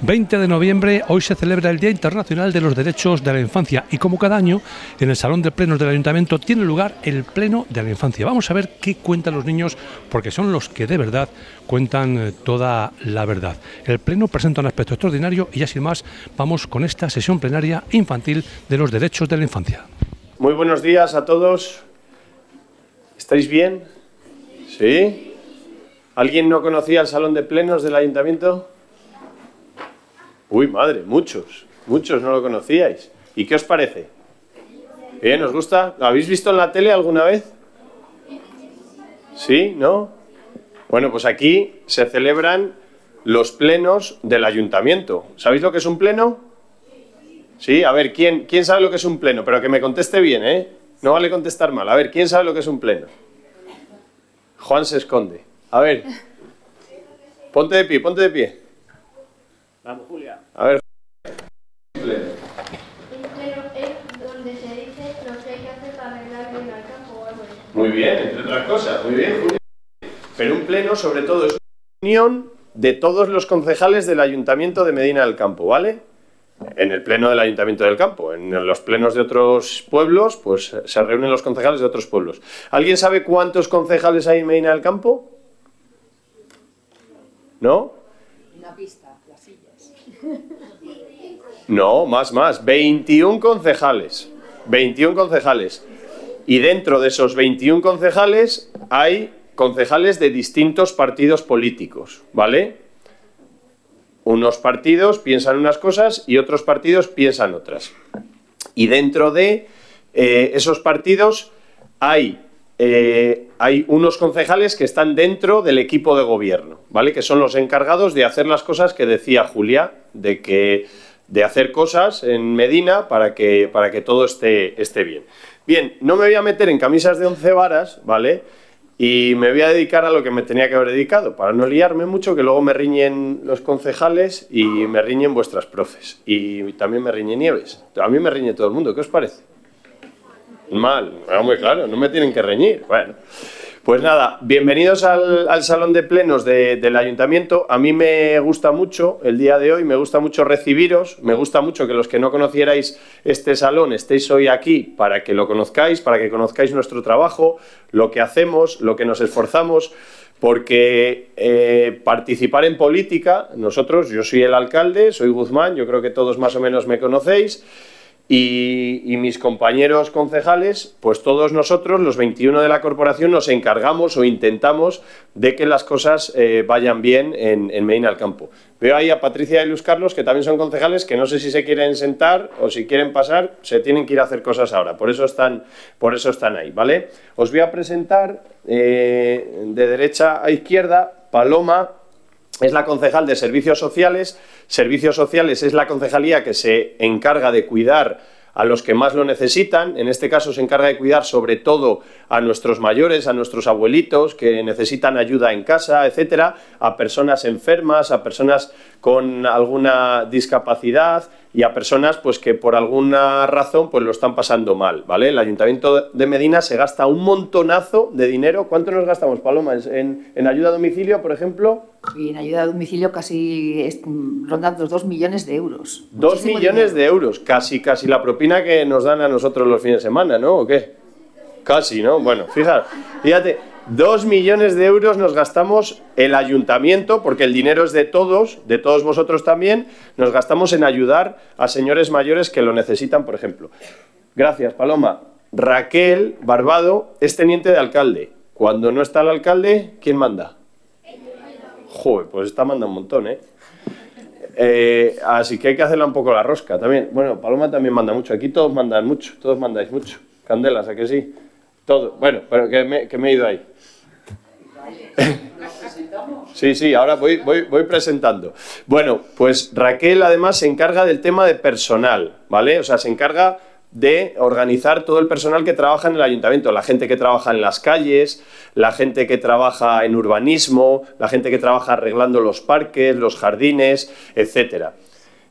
20 de noviembre, hoy se celebra el Día Internacional de los Derechos de la Infancia y como cada año, en el Salón de Plenos del Ayuntamiento tiene lugar el Pleno de la Infancia. Vamos a ver qué cuentan los niños, porque son los que de verdad cuentan toda la verdad. El Pleno presenta un aspecto extraordinario y ya sin más, vamos con esta sesión plenaria infantil de los derechos de la infancia. Muy buenos días a todos. ¿Estáis bien? ¿Sí? ¿Alguien no conocía el Salón de Plenos del Ayuntamiento? Uy, madre, muchos no lo conocíais. ¿Y qué os parece? ¿Bien? ¿Os gusta? ¿Lo habéis visto en la tele alguna vez? ¿Sí? ¿No? Bueno, pues aquí se celebran los plenos del Ayuntamiento. ¿Sabéis lo que es un pleno? Sí, a ver, ¿quién sabe lo que es un pleno? Pero que me conteste bien, ¿eh? No vale contestar mal. A ver, ¿quién sabe lo que es un pleno? Juan se esconde. A ver, ponte de pie, ponte de pie. Vamos, Julia. A ver. Un pleno es donde se dice lo que hay que hacer para arreglar bien al campo o algo así. Muy bien, entre otras cosas. Muy bien, Julia. Pero un pleno, sobre todo, es una reunión de todos los concejales del Ayuntamiento de Medina del Campo, ¿vale? En el pleno del Ayuntamiento del Campo. En los plenos de otros pueblos, pues se reúnen los concejales de otros pueblos. ¿Alguien sabe cuántos concejales hay en Medina del Campo? ¿No? Una pista, las sillas. No, más. 21 concejales. 21 concejales. Y dentro de esos 21 concejales hay concejales de distintos partidos políticos, ¿vale? Unos partidos piensan unas cosas y otros partidos piensan otras. Y dentro de esos partidos hay unos concejales que están dentro del equipo de gobierno, ¿vale? Que son los encargados de hacer las cosas que decía Julia, de hacer cosas en Medina para que todo esté bien. Bien, no me voy a meter en camisas de 11 varas, ¿vale? Y me voy a dedicar a lo que me tenía que haber dedicado, para no liarme mucho, que luego me riñen los concejales y me riñen vuestras profes. Y también me riñe Nieves. A mí me riñe todo el mundo, ¿qué os parece? Mal, muy claro, no me tienen que reñir. Bueno, pues nada, bienvenidos al Salón de Plenos del Ayuntamiento. A mí me gusta mucho el día de hoy, me gusta mucho recibiros, me gusta mucho que los que no conocierais este salón estéis hoy aquí para que lo conozcáis, para que conozcáis nuestro trabajo, lo que hacemos, lo que nos esforzamos, porque participar en política, yo soy el alcalde, soy Guzmán, yo creo que todos más o menos me conocéis. Y mis compañeros concejales, pues todos nosotros, los 21 de la corporación, nos encargamos o intentamos de que las cosas vayan bien en Medina del Campo. Veo ahí a Patricia y Luis Carlos, que también son concejales, que no sé si se quieren sentar o si quieren pasar, se tienen que ir a hacer cosas ahora, por eso están ahí, ¿vale? Os voy a presentar de derecha a izquierda. Paloma es la concejal de Servicios Sociales. Servicios Sociales es la concejalía que se encarga de cuidar a los que más lo necesitan. En este caso se encarga de cuidar sobre todo a nuestros mayores, a nuestros abuelitos que necesitan ayuda en casa, etcétera, a personas enfermas, a personas con alguna discapacidad y a personas pues que por alguna razón pues lo están pasando mal, ¿vale? El Ayuntamiento de Medina se gasta un montonazo de dinero. ¿Cuánto nos gastamos, Paloma, en ayuda a domicilio, por ejemplo? Y en ayuda a domicilio casi rondan los 2 millones de euros. 2 millones de euros, casi la propina que nos dan a nosotros los fines de semana, ¿no? ¿O qué? Casi, ¿no? Bueno, fíjate, 2 millones de euros nos gastamos el ayuntamiento, porque el dinero es de todos vosotros también, nos gastamos en ayudar a señores mayores que lo necesitan, por ejemplo. Gracias, Paloma. Raquel Barbado es teniente de alcalde. Cuando no está el alcalde, ¿quién manda? Joder, pues está mandando un montón, ¿eh? Así que hay que hacerle un poco la rosca también. Bueno, Paloma también manda mucho. Aquí todos mandan mucho, todos mandáis mucho. Candelas, ¿a que sí? Todo. Bueno, pero que me he ido ahí. Sí, ahora voy presentando. Bueno, pues Raquel además se encarga del tema de personal, ¿vale? O sea, se encarga de organizar todo el personal que trabaja en el ayuntamiento, la gente que trabaja en las calles, la gente que trabaja en urbanismo, la gente que trabaja arreglando los parques, los jardines, etcétera.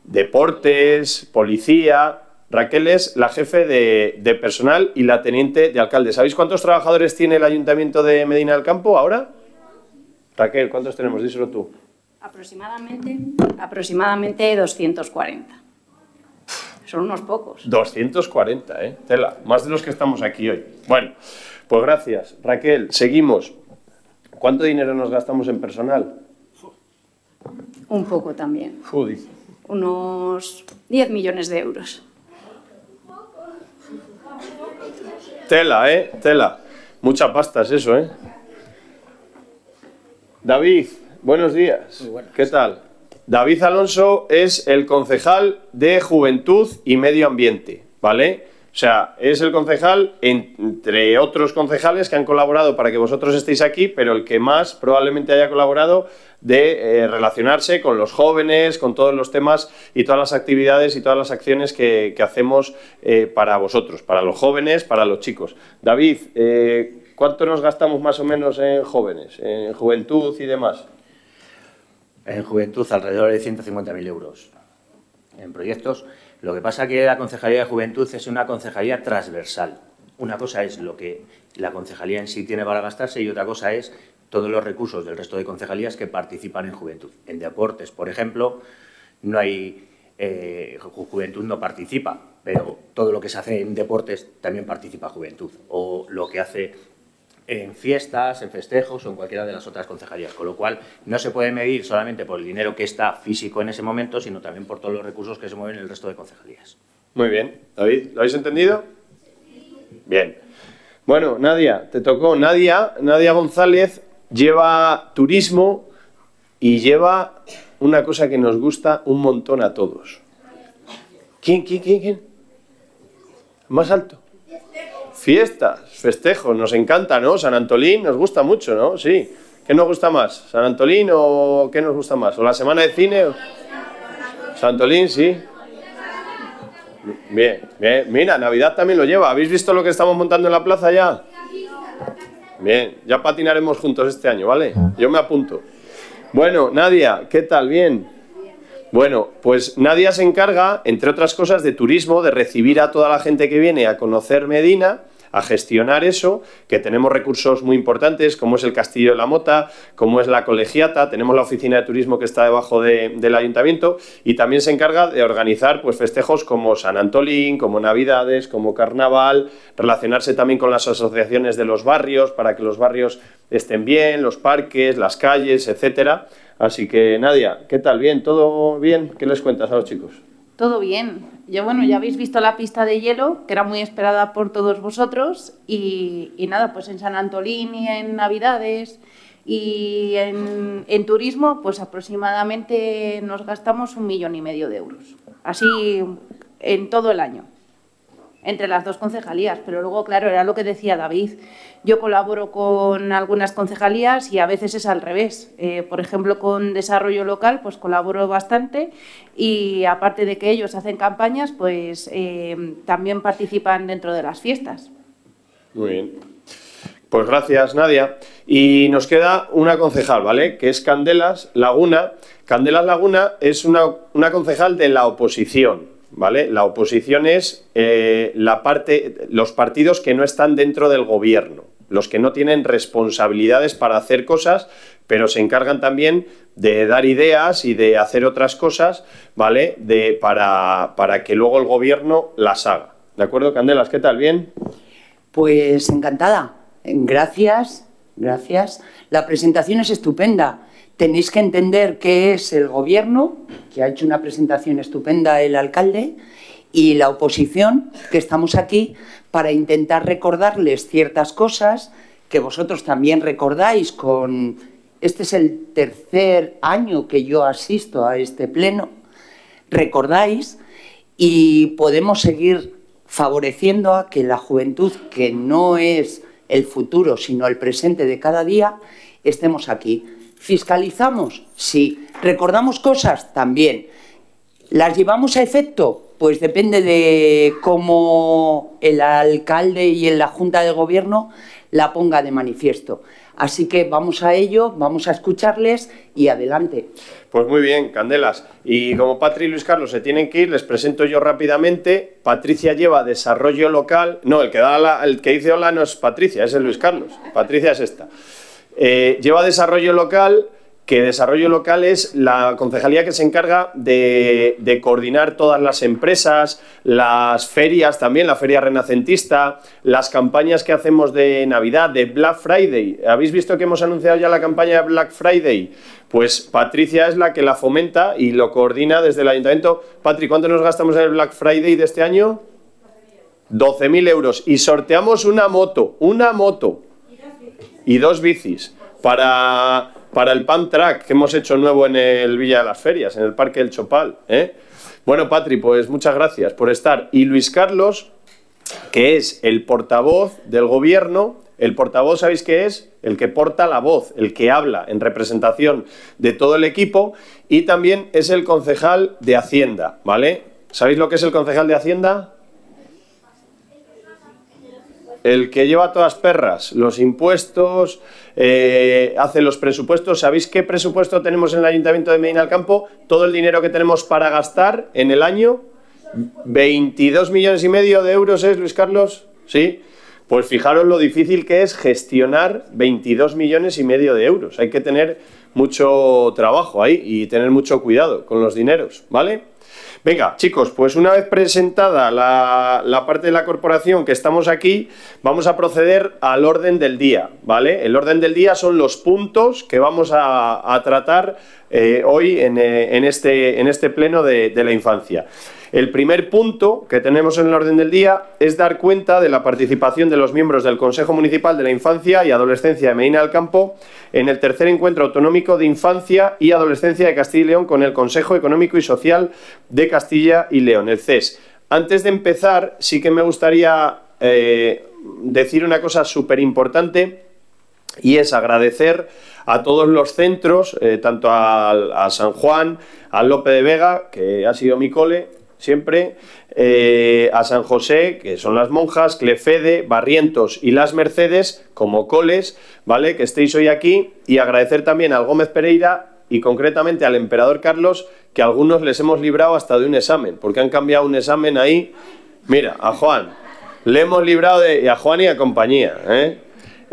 Deportes, policía. Raquel es la jefe de personal y la teniente de alcalde. ¿Sabéis cuántos trabajadores tiene el Ayuntamiento de Medina del Campo ahora? Raquel, ¿cuántos tenemos? Díselo tú. Aproximadamente 240. Son unos pocos. 240, tela, más de los que estamos aquí hoy. Bueno, pues gracias. Raquel, seguimos. ¿Cuánto dinero nos gastamos en personal? Un poco también. Dice. Unos 10 millones de euros. Tela, tela. Mucha pasta es eso, David, buenos días. Muy buenas. ¿Qué tal? David Alonso es el concejal de Juventud y Medio Ambiente, ¿vale? O sea, es el concejal, entre otros concejales que han colaborado para que vosotros estéis aquí, pero el que más probablemente haya colaborado de relacionarse con los jóvenes, con todos los temas y todas las actividades y todas las acciones que hacemos para vosotros, para los jóvenes, para los chicos. David, ¿cuánto nos gastamos más o menos en jóvenes, en juventud y demás? En juventud, alrededor de 150.000 euros en proyectos. Lo que pasa es que la Concejalía de Juventud es una concejalía transversal. Una cosa es lo que la concejalía en sí tiene para gastarse y otra cosa es todos los recursos del resto de concejalías que participan en juventud. En deportes, por ejemplo, no hay juventud no participa, pero todo lo que se hace en deportes también participa juventud. O lo que hace en fiestas, en festejos o en cualquiera de las otras concejalías, con lo cual no se puede medir solamente por el dinero que está físico en ese momento, sino también por todos los recursos que se mueven en el resto de concejalías. Muy bien. David, ¿lo habéis entendido? Bien. Bueno, Nadia, te tocó. Nadia González lleva turismo y lleva una cosa que nos gusta un montón a todos. ¿Quién? ¿Más alto? Fiestas, festejos, nos encanta, ¿no? San Antolín nos gusta mucho, ¿no? Sí. ¿Qué nos gusta más? ¿San Antolín o qué nos gusta más? ¿O la semana de cine? San Antolín, sí. Bien. Mira, Navidad también lo lleva. ¿Habéis visto lo que estamos montando en la plaza ya? Bien, ya patinaremos juntos este año, ¿vale? Yo me apunto. Bueno, Nadia, ¿qué tal? ¿Bien? Bueno, pues Nadia se encarga, entre otras cosas, de turismo, de recibir a toda la gente que viene a conocer Medina, a gestionar eso, que tenemos recursos muy importantes, como es el Castillo de la Mota, como es la Colegiata, tenemos la oficina de turismo que está debajo del ayuntamiento, y también se encarga de organizar pues, festejos como San Antolín, como Navidades, como Carnaval, relacionarse también con las asociaciones de los barrios, para que los barrios estén bien, los parques, las calles, etcétera. Así que, Nadia, ¿qué tal? ¿Bien? ¿Todo bien? ¿Qué les cuentas a los chicos? Todo bien. Ya habéis visto la pista de hielo, que era muy esperada por todos vosotros, y nada, pues en San Antolín y en Navidades y en turismo, pues aproximadamente nos gastamos 1,5 millones de euros. Así en todo el año, entre las dos concejalías. Pero luego, claro, era lo que decía David. Yo colaboro con algunas concejalías y a veces es al revés. Por ejemplo, con desarrollo local, pues colaboro bastante y aparte de que ellos hacen campañas, pues también participan dentro de las fiestas. Muy bien. Pues gracias, Nadia. Y nos queda una concejal, ¿vale? Que es Candelas Laguna. Candelas Laguna es una concejal de la oposición, ¿vale? La oposición es los partidos que no están dentro del gobierno, los que no tienen responsabilidades para hacer cosas, pero se encargan también de dar ideas y de hacer otras cosas, ¿vale? Para que luego el gobierno las haga. ¿De acuerdo, Candelas? ¿Qué tal? ¿Bien? Pues encantada. Gracias. La presentación es estupenda. Tenéis que entender qué es el gobierno, que ha hecho una presentación estupenda el alcalde, y la oposición, que estamos aquí para intentar recordarles ciertas cosas que vosotros también recordáis. Este es el tercer año que yo asisto a este pleno, recordáis, y podemos seguir favoreciendo a que la juventud, que no es el futuro sino el presente de cada día, estemos aquí. ¿Fiscalizamos? Sí. ¿Recordamos cosas? También. ¿Las llevamos a efecto? Pues depende de cómo el alcalde y la Junta de Gobierno la ponga de manifiesto. Así que vamos a ello, vamos a escucharles y adelante. Pues muy bien, Candelas. Y como Patri y Luis Carlos se tienen que ir, les presento yo rápidamente. Patricia lleva desarrollo local. No, el que dice hola no es Patricia, es el Luis Carlos. Patricia es esta. Lleva desarrollo local que Desarrollo Local es la concejalía que se encarga de coordinar todas las empresas, las ferias también, la feria renacentista, las campañas que hacemos de Navidad, de Black Friday. ¿Habéis visto que hemos anunciado ya la campaña de Black Friday? Pues Patricia es la que la fomenta y lo coordina desde el Ayuntamiento. Patri, ¿cuánto nos gastamos en el Black Friday de este año? 12.000 euros. Y sorteamos una moto y 2 bicis para el Pump Track que hemos hecho nuevo en el Villa de las Ferias, en el Parque del Chopal. Bueno, Patri, pues muchas gracias por estar. Y Luis Carlos, que es el portavoz del Gobierno. El portavoz, ¿sabéis qué es? El que porta la voz, el que habla en representación de todo el equipo, y también es el concejal de Hacienda, ¿vale? ¿Sabéis lo que es el concejal de Hacienda? El que lleva todas perras, los impuestos, hace los presupuestos. ¿Sabéis qué presupuesto tenemos en el Ayuntamiento de Medina del Campo? Todo el dinero que tenemos para gastar en el año, 22,5 millones de euros, ¿es, Luis Carlos? ¿Sí? Pues fijaros lo difícil que es gestionar 22,5 millones de euros. Hay que tener mucho trabajo ahí y tener mucho cuidado con los dineros, ¿vale? Venga, chicos, pues una vez presentada la parte de la corporación que estamos aquí, vamos a proceder al orden del día, ¿vale? El orden del día son los puntos que vamos a tratar hoy en este pleno de la infancia. El primer punto que tenemos en el orden del día es dar cuenta de la participación de los miembros del Consejo Municipal de la Infancia y Adolescencia de Medina del Campo en el tercer encuentro autonómico de Infancia y Adolescencia de Castilla y León con el Consejo Económico y Social de Castilla y León, el CES. Antes de empezar, sí que me gustaría decir una cosa súper importante, y es agradecer a todos los centros, tanto a San Juan, a Lope de Vega, que ha sido mi cole siempre, a San José, que son las monjas, Clefede, Barrientos y Las Mercedes, como coles, ¿vale?, que estéis hoy aquí, y agradecer también al Gómez Pereira y concretamente al Emperador Carlos, que a algunos les hemos librado hasta de un examen, porque han cambiado un examen ahí. Mira, a Juan, le hemos librado y a Juan y a compañía,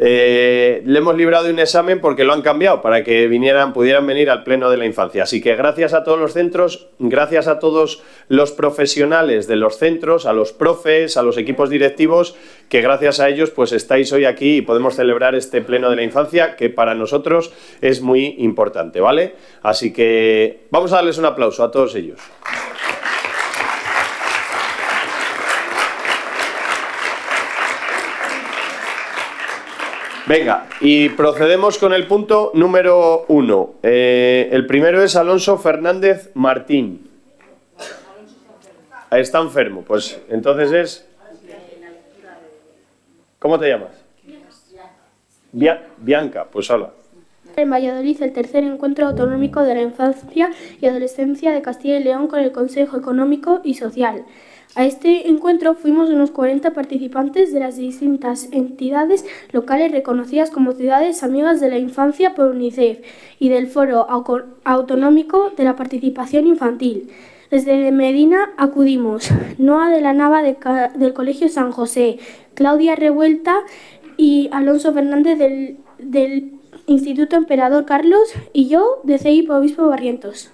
le hemos librado de un examen porque lo han cambiado para que pudieran venir al pleno de la infancia. Así que gracias a todos los centros, gracias a todos los profesionales de los centros, a los profes, a los equipos directivos, que gracias a ellos pues estáis hoy aquí y podemos celebrar este pleno de la infancia, que para nosotros es muy importante, ¿vale? Así que vamos a darles un aplauso a todos ellos. Venga, y procedemos con el punto número 1. El primero es Alonso Fernández Martín. Está enfermo, pues entonces es... ¿Cómo te llamas? Bianca, pues hola. En Valladolid, el tercer encuentro autonómico de la infancia y adolescencia de Castilla y León con el Consejo Económico y Social. A este encuentro fuimos unos 40 participantes de las distintas entidades locales reconocidas como ciudades amigas de la infancia por UNICEF y del Foro Autonómico de la Participación Infantil. Desde Medina acudimos Noa de la Nava del Colegio San José, Claudia Revuelta y Alonso Fernández del Instituto Emperador Carlos y yo de CEIP Obispo Barrientos.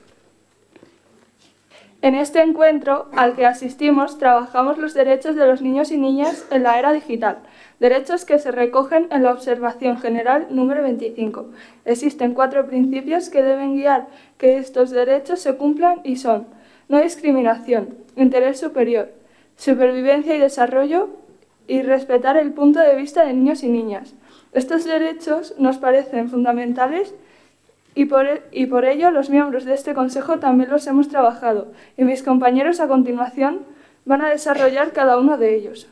En este encuentro al que asistimos trabajamos los derechos de los niños y niñas en la era digital, derechos que se recogen en la Observación General número 25. Existen 4 principios que deben guiar que estos derechos se cumplan y son: no discriminación, interés superior, supervivencia y desarrollo y respetar el punto de vista de niños y niñas. Estos derechos nos parecen fundamentales y por ello los miembros de este consejo también los hemos trabajado y mis compañeros a continuación van a desarrollar cada uno de ellos.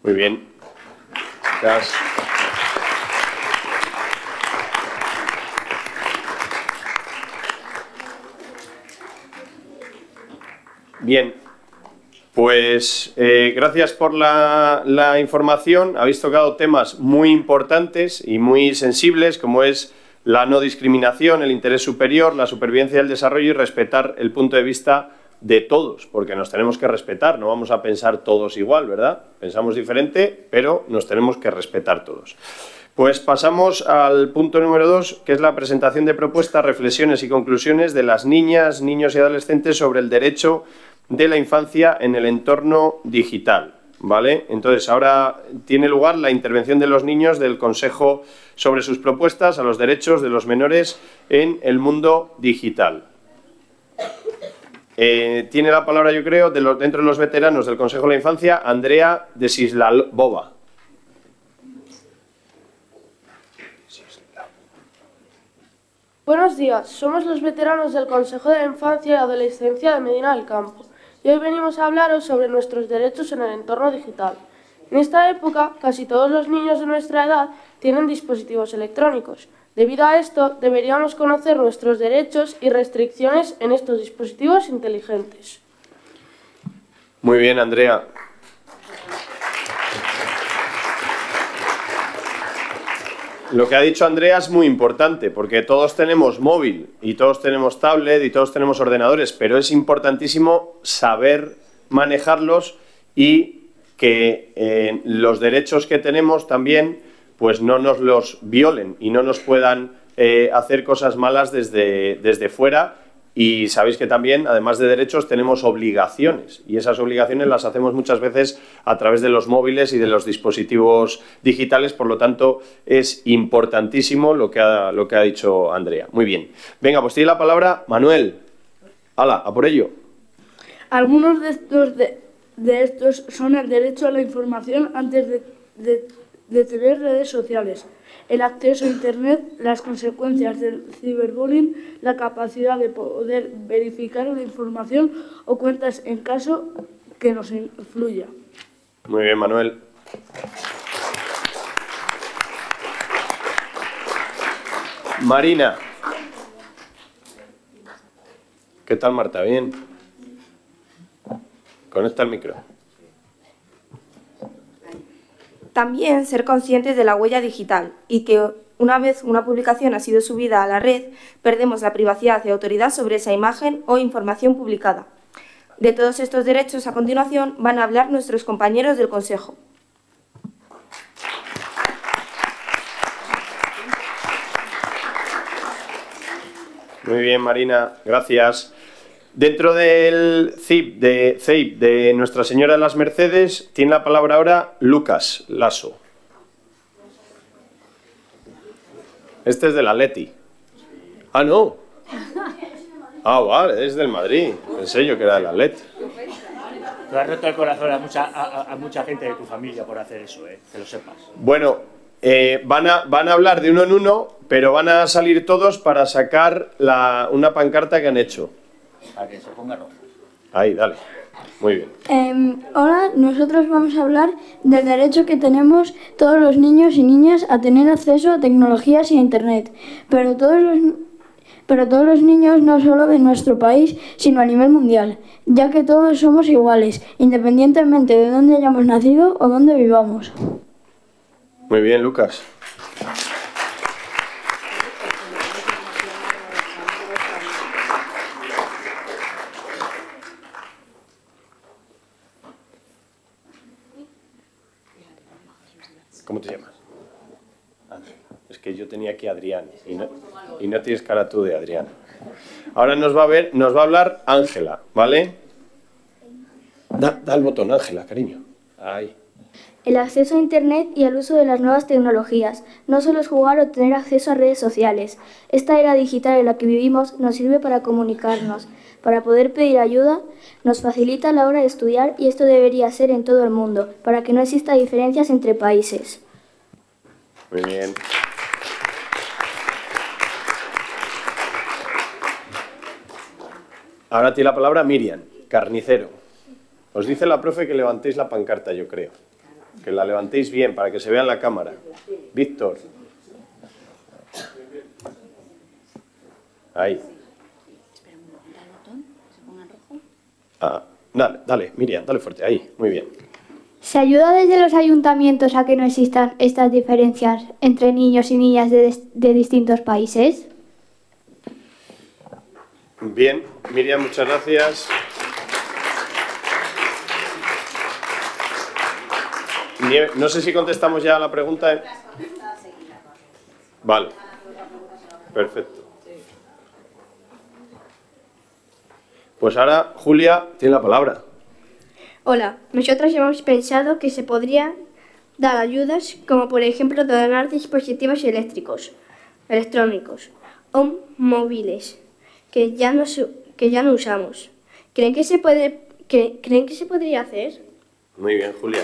Muy bien. Gracias. Bien, pues gracias por la información. Habéis tocado temas muy importantes y muy sensibles, como es la no discriminación, el interés superior, la supervivencia y el desarrollo, y respetar el punto de vista de todos, porque nos tenemos que respetar, no vamos a pensar todos igual, ¿verdad? Pensamos diferente, pero nos tenemos que respetar todos. Pues pasamos al punto número 2, que es la presentación de propuestas, reflexiones y conclusiones de las niñas, niños y adolescentes sobre el derecho de la infancia en el entorno digital, ¿vale? Entonces, ahora tiene lugar la intervención de los niños del Consejo sobre sus propuestas a los derechos de los menores en el mundo digital. Tiene la palabra, yo creo, dentro de los veteranos del Consejo de la Infancia, Andrea de Sislalbova. Buenos días, somos los veteranos del Consejo de la Infancia y Adolescencia de Medina del Campo y hoy venimos a hablaros sobre nuestros derechos en el entorno digital. En esta época, casi todos los niños de nuestra edad tienen dispositivos electrónicos. Debido a esto, deberíamos conocer nuestros derechos y restricciones en estos dispositivos inteligentes. Muy bien, Andrea. Lo que ha dicho Andrea es muy importante, porque todos tenemos móvil y todos tenemos tablet y todos tenemos ordenadores, pero es importantísimo saber manejarlos y que los derechos que tenemos también pues no nos los violen y no nos puedan hacer cosas malas desde fuera. Y sabéis que también, además de derechos, tenemos obligaciones y esas obligaciones las hacemos muchas veces a través de los móviles y de los dispositivos digitales, por lo tanto es importantísimo lo que ha dicho Andrea. Muy bien. Venga, pues tiene la palabra Manuel. ¡Hala, a por ello! Algunos de estos son el derecho a la información antes de tener redes sociales, el acceso a Internet, las consecuencias del ciberbullying, la capacidad de poder verificar la información o cuentas en caso que nos influya. Muy bien, Manuel. Marina. ¿Qué tal, Marta? ¿Bien? Conecta el micro. También ser conscientes de la huella digital y que una vez una publicación ha sido subida a la red, perdemos la privacidad y autoridad sobre esa imagen o información publicada. De todos estos derechos, a continuación, van a hablar nuestros compañeros del Consejo. Muy bien, Marina, gracias. Dentro del CEIP de Nuestra Señora de las Mercedes, tiene la palabra ahora Lucas Lasso. Este es del Atleti. Ah, no. Ah, vale, es del Madrid. Pensé yo que era del Atleti. Tú has roto el corazón a mucha gente de tu familia por hacer eso, que lo sepas. Bueno, van a hablar de uno en uno, pero van a salir todos para sacar una pancarta que han hecho. Para que se ponga rojo. Ahí, dale. Muy bien. Ahora nosotros vamos a hablar del derecho que tenemos todos los niños y niñas a tener acceso a tecnologías y a Internet. Pero todos los niños no solo de nuestro país, sino a nivel mundial, ya que todos somos iguales, independientemente de dónde hayamos nacido o dónde vivamos. Muy bien, Lucas. ¿Cómo te llamas? Ángela. Es que yo tenía aquí a Adrián y no tienes cara tú de Adrián. Ahora nos va a hablar Ángela, ¿vale? Da el botón, Ángela, cariño. Ahí. El acceso a Internet y al uso de las nuevas tecnologías. No solo es jugar o tener acceso a redes sociales. Esta era digital en la que vivimos nos sirve para comunicarnos, para poder pedir ayuda, nos facilita a la hora de estudiar y esto debería ser en todo el mundo, para que no exista diferencias entre países. Muy bien. Ahora tiene la palabra Miriam, carnicero. Os dice la profe que levantéis la pancarta, yo creo. Que la levantéis bien para que se vea en la cámara. Víctor. Ahí. Ah, dale, Miriam, dale fuerte. Ahí, muy bien. ¿Se ayuda desde los ayuntamientos a que no existan estas diferencias entre niños y niñas de distintos países? Bien, Miriam, muchas gracias. No sé si contestamos ya a la pregunta. Vale. Perfecto. Pues ahora Julia tiene la palabra. Hola, nosotros hemos pensado que se podrían dar ayudas como por ejemplo donar dispositivos electrónicos o móviles que ya no usamos. ¿Creen que se podría hacer? Muy bien, Julia.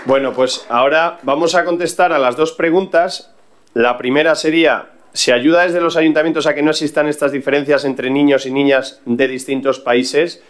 Bueno, pues ahora vamos a contestar a las dos preguntas. La primera sería: ¿se ayuda desde los ayuntamientos a que no existan estas diferencias entre niños y niñas de distintos países?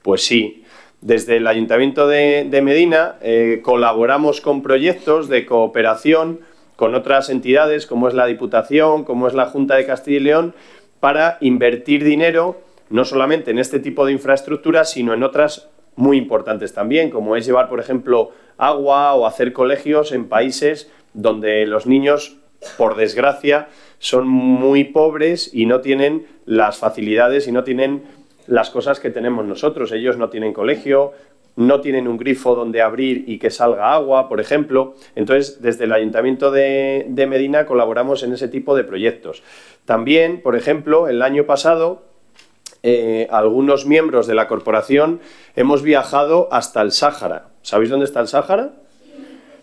Pues sí. Desde el Ayuntamiento de Medina colaboramos con proyectos de cooperación con otras entidades, como es la Diputación, como es la Junta de Castilla y León, para invertir dinero no solamente en este tipo de infraestructuras, sino en otras muy importantes también, como es llevar, por ejemplo, agua o hacer colegios en países donde los niños, por desgracia, son muy pobres y no tienen las facilidades y no tienen las cosas que tenemos nosotros. Ellos no tienen colegio, no tienen un grifo donde abrir y que salga agua, por ejemplo. Entonces, desde el Ayuntamiento de Medina colaboramos en ese tipo de proyectos. También, por ejemplo, el año pasado, algunos miembros de la corporación hemos viajado hasta el Sáhara. ¿Sabéis dónde está el Sáhara?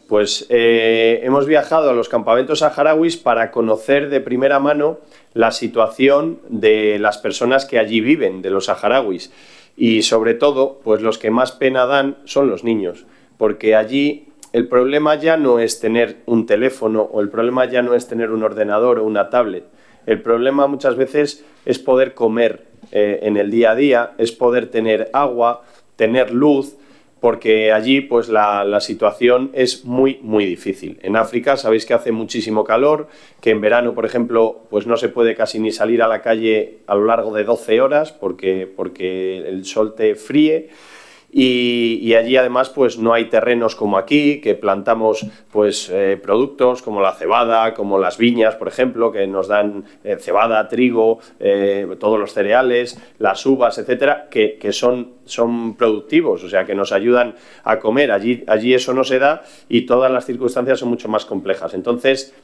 Pues hemos viajado a los campamentos saharauis para conocer de primera mano la situación de las personas que allí viven, de los saharauis. Y sobre todo, pues los que más pena dan son los niños, porque allí el problema ya no es tener un teléfono o el problema ya no es tener un ordenador o una tablet. El problema muchas veces es poder comer en el día a día, es poder tener agua, tener luz, porque allí pues la situación es muy difícil. En África sabéis que hace muchísimo calor, que en verano, por ejemplo, pues no se puede casi ni salir a la calle a lo largo de 12 horas porque el sol te fríe. Y allí además pues no hay terrenos como aquí, que plantamos pues productos como la cebada, como las viñas, por ejemplo, que nos dan cebada, trigo, todos los cereales, las uvas, etcétera, que son productivos, o sea, que nos ayudan a comer. Allí eso no se da y todas las circunstancias son mucho más complejas. Entonces,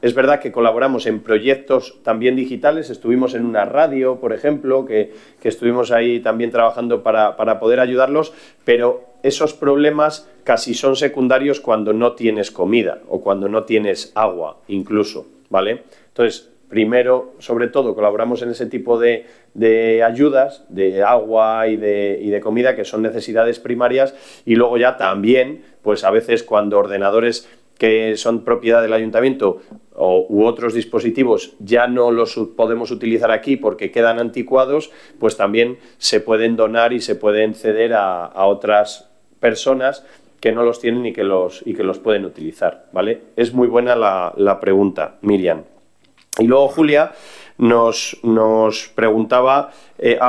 es verdad que colaboramos en proyectos también digitales, estuvimos en una radio, por ejemplo, que estuvimos ahí también trabajando para poder ayudarlos, pero esos problemas casi son secundarios cuando no tienes comida o cuando no tienes agua, incluso, ¿vale? Entonces, primero, sobre todo, colaboramos en ese tipo de ayudas, de agua y de comida, que son necesidades primarias, y luego ya también, pues a veces cuando ordenadores que son propiedad del ayuntamiento u otros dispositivos ya no los podemos utilizar aquí porque quedan anticuados, pues también se pueden donar y se pueden ceder a otras personas que no los tienen y que los pueden utilizar, ¿vale? Es muy buena la pregunta, Miriam. Y luego Julia nos preguntaba,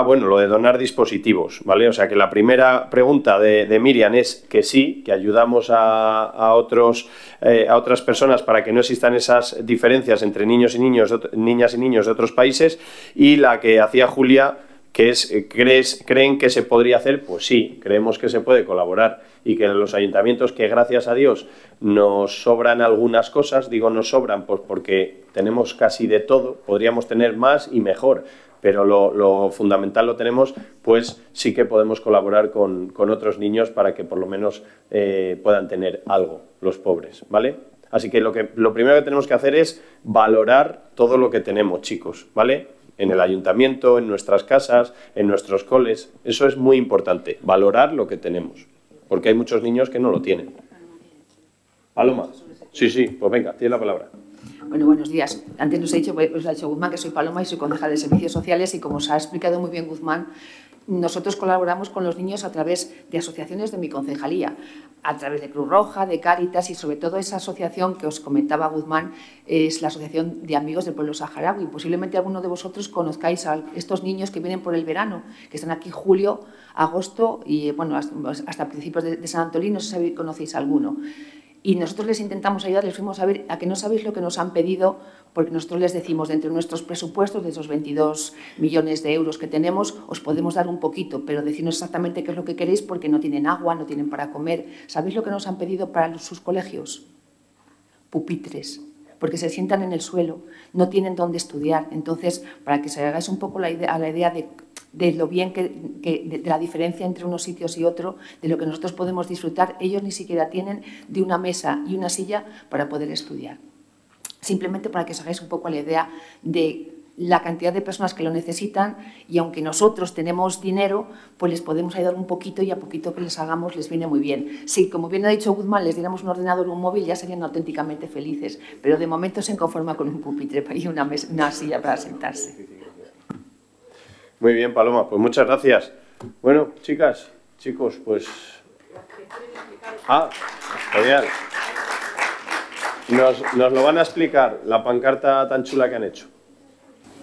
bueno, lo de donar dispositivos, ¿vale? O sea que la primera pregunta de Miriam es que sí, que ayudamos a otras personas para que no existan esas diferencias entre niñas y niños de otros países, y la que hacía Julia, que es, ¿creen que se podría hacer? Pues sí, creemos que se puede colaborar y que los ayuntamientos, que gracias a Dios nos sobran algunas cosas, digo nos sobran pues porque tenemos casi de todo, podríamos tener más y mejor, pero lo fundamental lo tenemos, pues sí que podemos colaborar con otros niños para que por lo menos puedan tener algo, los pobres, ¿vale? Así que lo primero que tenemos que hacer es valorar todo lo que tenemos, chicos, ¿vale? En el ayuntamiento, en nuestras casas, en nuestros coles. Eso es muy importante, valorar lo que tenemos, porque hay muchos niños que no lo tienen. Paloma. Sí, pues venga, tiene la palabra. Bueno, buenos días. Antes os ha dicho Guzmán que soy Paloma y soy concejal de Servicios Sociales, y como os ha explicado muy bien Guzmán, nosotros colaboramos con los niños a través de asociaciones de mi concejalía, a través de Cruz Roja, de Cáritas, y sobre todo esa asociación que os comentaba Guzmán es la Asociación de Amigos del Pueblo Saharaui. Posiblemente alguno de vosotros conozcáis a estos niños que vienen por el verano, que están aquí julio, agosto y bueno, hasta principios de San Antolín, no sé si conocéis alguno. Y nosotros les intentamos ayudar, les fuimos a ver a que no sabéis lo que nos han pedido, porque nosotros les decimos, dentro de nuestros presupuestos, de esos 22 millones de euros que tenemos, os podemos dar un poquito, pero decirnos exactamente qué es lo que queréis, porque no tienen agua, no tienen para comer. ¿Sabéis lo que nos han pedido para sus colegios? Pupitres, porque se sientan en el suelo, no tienen dónde estudiar. Entonces, para que se hagáis un poco a la idea de lo bien de la diferencia entre unos sitios y otro, de lo que nosotros podemos disfrutar, ellos ni siquiera tienen de una mesa y una silla para poder estudiar. Simplemente para que os hagáis un poco la idea de la cantidad de personas que lo necesitan, y aunque nosotros tenemos dinero, pues les podemos ayudar un poquito, y a poquito que les hagamos les viene muy bien. Sí, como bien ha dicho Guzmán, les diéramos un ordenador o un móvil, ya serían auténticamente felices, pero de momento se conforma con un pupitre y una silla para sentarse. Muy bien, Paloma, pues muchas gracias. Bueno, chicas, chicos, pues... Genial. Nos lo van a explicar, la pancarta tan chula que han hecho.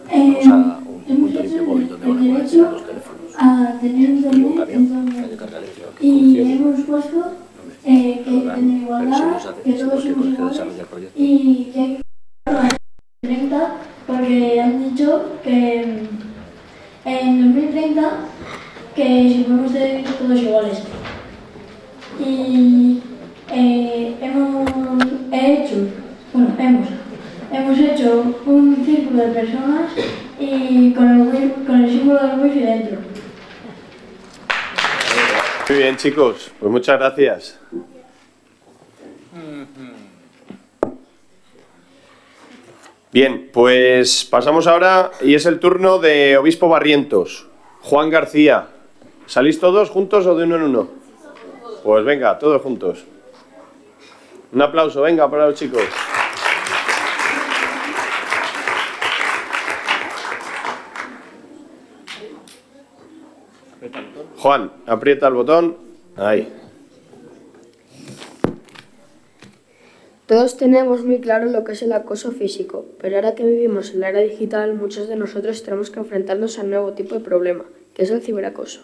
Vamos a un punto limpio móvil donde van a poder tirar los teléfonos. A tener internet y hemos puesto que en igualdad, que todos somos iguales y que hay que 30, porque han dicho que en 2030 que si podemos ser todos iguales. Y hemos hecho un círculo de personas y con el símbolo del wifi dentro. Muy bien, chicos, pues muchas gracias. Bien, pues pasamos ahora y es el turno de Obispo Barrientos. Juan García. ¿Salís todos juntos o de uno en uno? Pues venga, todos juntos. Un aplauso, venga, para los chicos. Juan, aprieta el botón. Ahí. Todos tenemos muy claro lo que es el acoso físico, pero ahora que vivimos en la era digital, muchos de nosotros tenemos que enfrentarnos a un nuevo tipo de problema, que es el ciberacoso.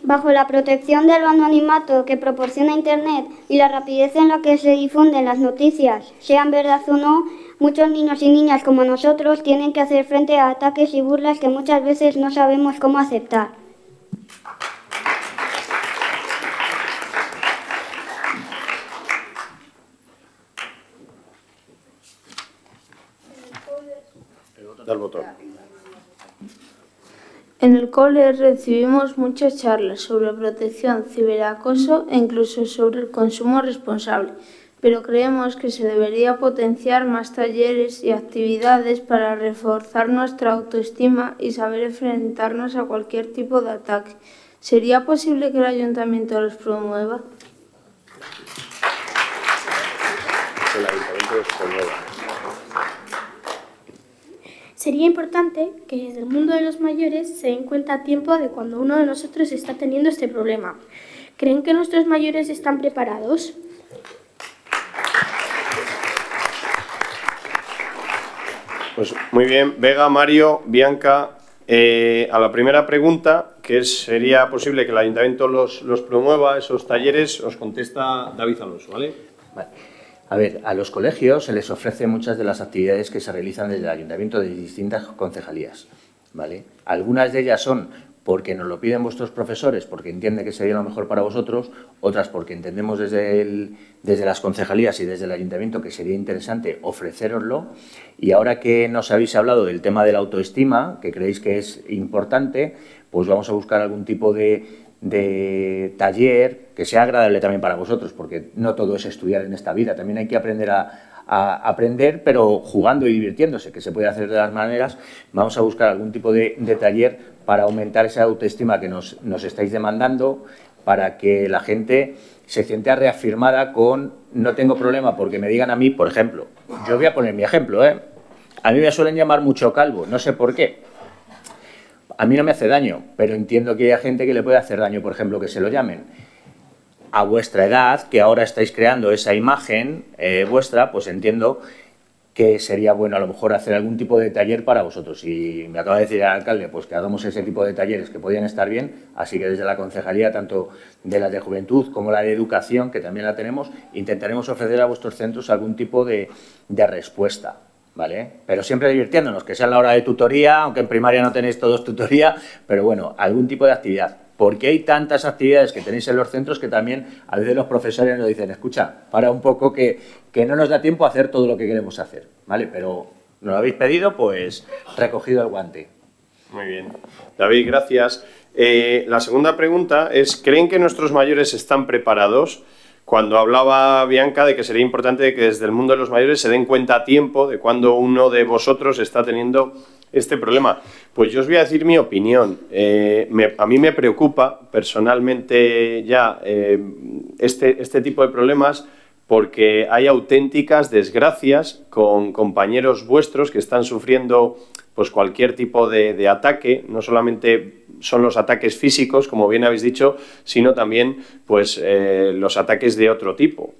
Bajo la protección del anonimato que proporciona Internet y la rapidez en la que se difunden las noticias, sean verdad o no, muchos niños y niñas como nosotros tienen que hacer frente a ataques y burlas que muchas veces no sabemos cómo aceptar. Da el botón. En el cole recibimos muchas charlas sobre protección, ciberacoso e incluso sobre el consumo responsable, pero creemos que se debería potenciar más talleres y actividades para reforzar nuestra autoestima y saber enfrentarnos a cualquier tipo de ataque. ¿Sería posible que el ayuntamiento los promueva? El ayuntamiento los promueva. Sería importante que desde el mundo de los mayores se den cuenta a tiempo de cuando uno de nosotros está teniendo este problema. ¿Creen que nuestros mayores están preparados? Pues muy bien, Vega, Mario, Bianca, a la primera pregunta, que sería posible que el ayuntamiento los promueva, esos talleres, os contesta David Alonso, ¿vale? Vale. A ver, a los colegios se les ofrece muchas de las actividades que se realizan desde el ayuntamiento de distintas concejalías, ¿vale? Algunas de ellas son porque nos lo piden vuestros profesores, porque entienden que sería lo mejor para vosotros, otras porque entendemos desde las concejalías y desde el ayuntamiento que sería interesante ofrecéroslo. Y ahora que nos habéis hablado del tema de la autoestima, que creéis que es importante, pues vamos a buscar algún tipo de taller que sea agradable también para vosotros, porque no todo es estudiar en esta vida, también hay que aprender a aprender, pero jugando y divirtiéndose, que se puede hacer de las maneras. Vamos a buscar algún tipo de taller para aumentar esa autoestima que nos estáis demandando, para que la gente se sienta reafirmada con no tengo problema porque me digan a mí, por ejemplo, yo voy a poner mi ejemplo, a mí me suelen llamar mucho calvo, no sé por qué. A mí no me hace daño, pero entiendo que hay gente que le puede hacer daño, por ejemplo, que se lo llamen. A vuestra edad, que ahora estáis creando esa imagen vuestra, pues entiendo que sería bueno a lo mejor hacer algún tipo de taller para vosotros. Y me acaba de decir el alcalde pues que hagamos ese tipo de talleres que podían estar bien, así que desde la concejalía, tanto de la de juventud como la de educación, que también la tenemos, intentaremos ofrecer a vuestros centros algún tipo de respuesta, ¿vale? Pero siempre divirtiéndonos, que sea en la hora de tutoría, aunque en primaria no tenéis todos tutoría, pero bueno, algún tipo de actividad. Porque hay tantas actividades que tenéis en los centros que también a veces los profesores nos dicen, escucha, para un poco que no nos da tiempo a hacer todo lo que queremos hacer, ¿vale? Pero nos lo habéis pedido, pues recogido el guante. Muy bien. David, gracias. La segunda pregunta es, ¿creen que nuestros mayores están preparados? Cuando hablaba Bianca de que sería importante que desde el mundo de los mayores se den cuenta a tiempo de cuando uno de vosotros está teniendo este problema. Pues yo os voy a decir mi opinión. A mí me preocupa personalmente ya este tipo de problemas porque hay auténticas desgracias con compañeros vuestros que están sufriendo pues cualquier tipo de ataque. No solamente son los ataques físicos, como bien habéis dicho, sino también pues los ataques de otro tipo,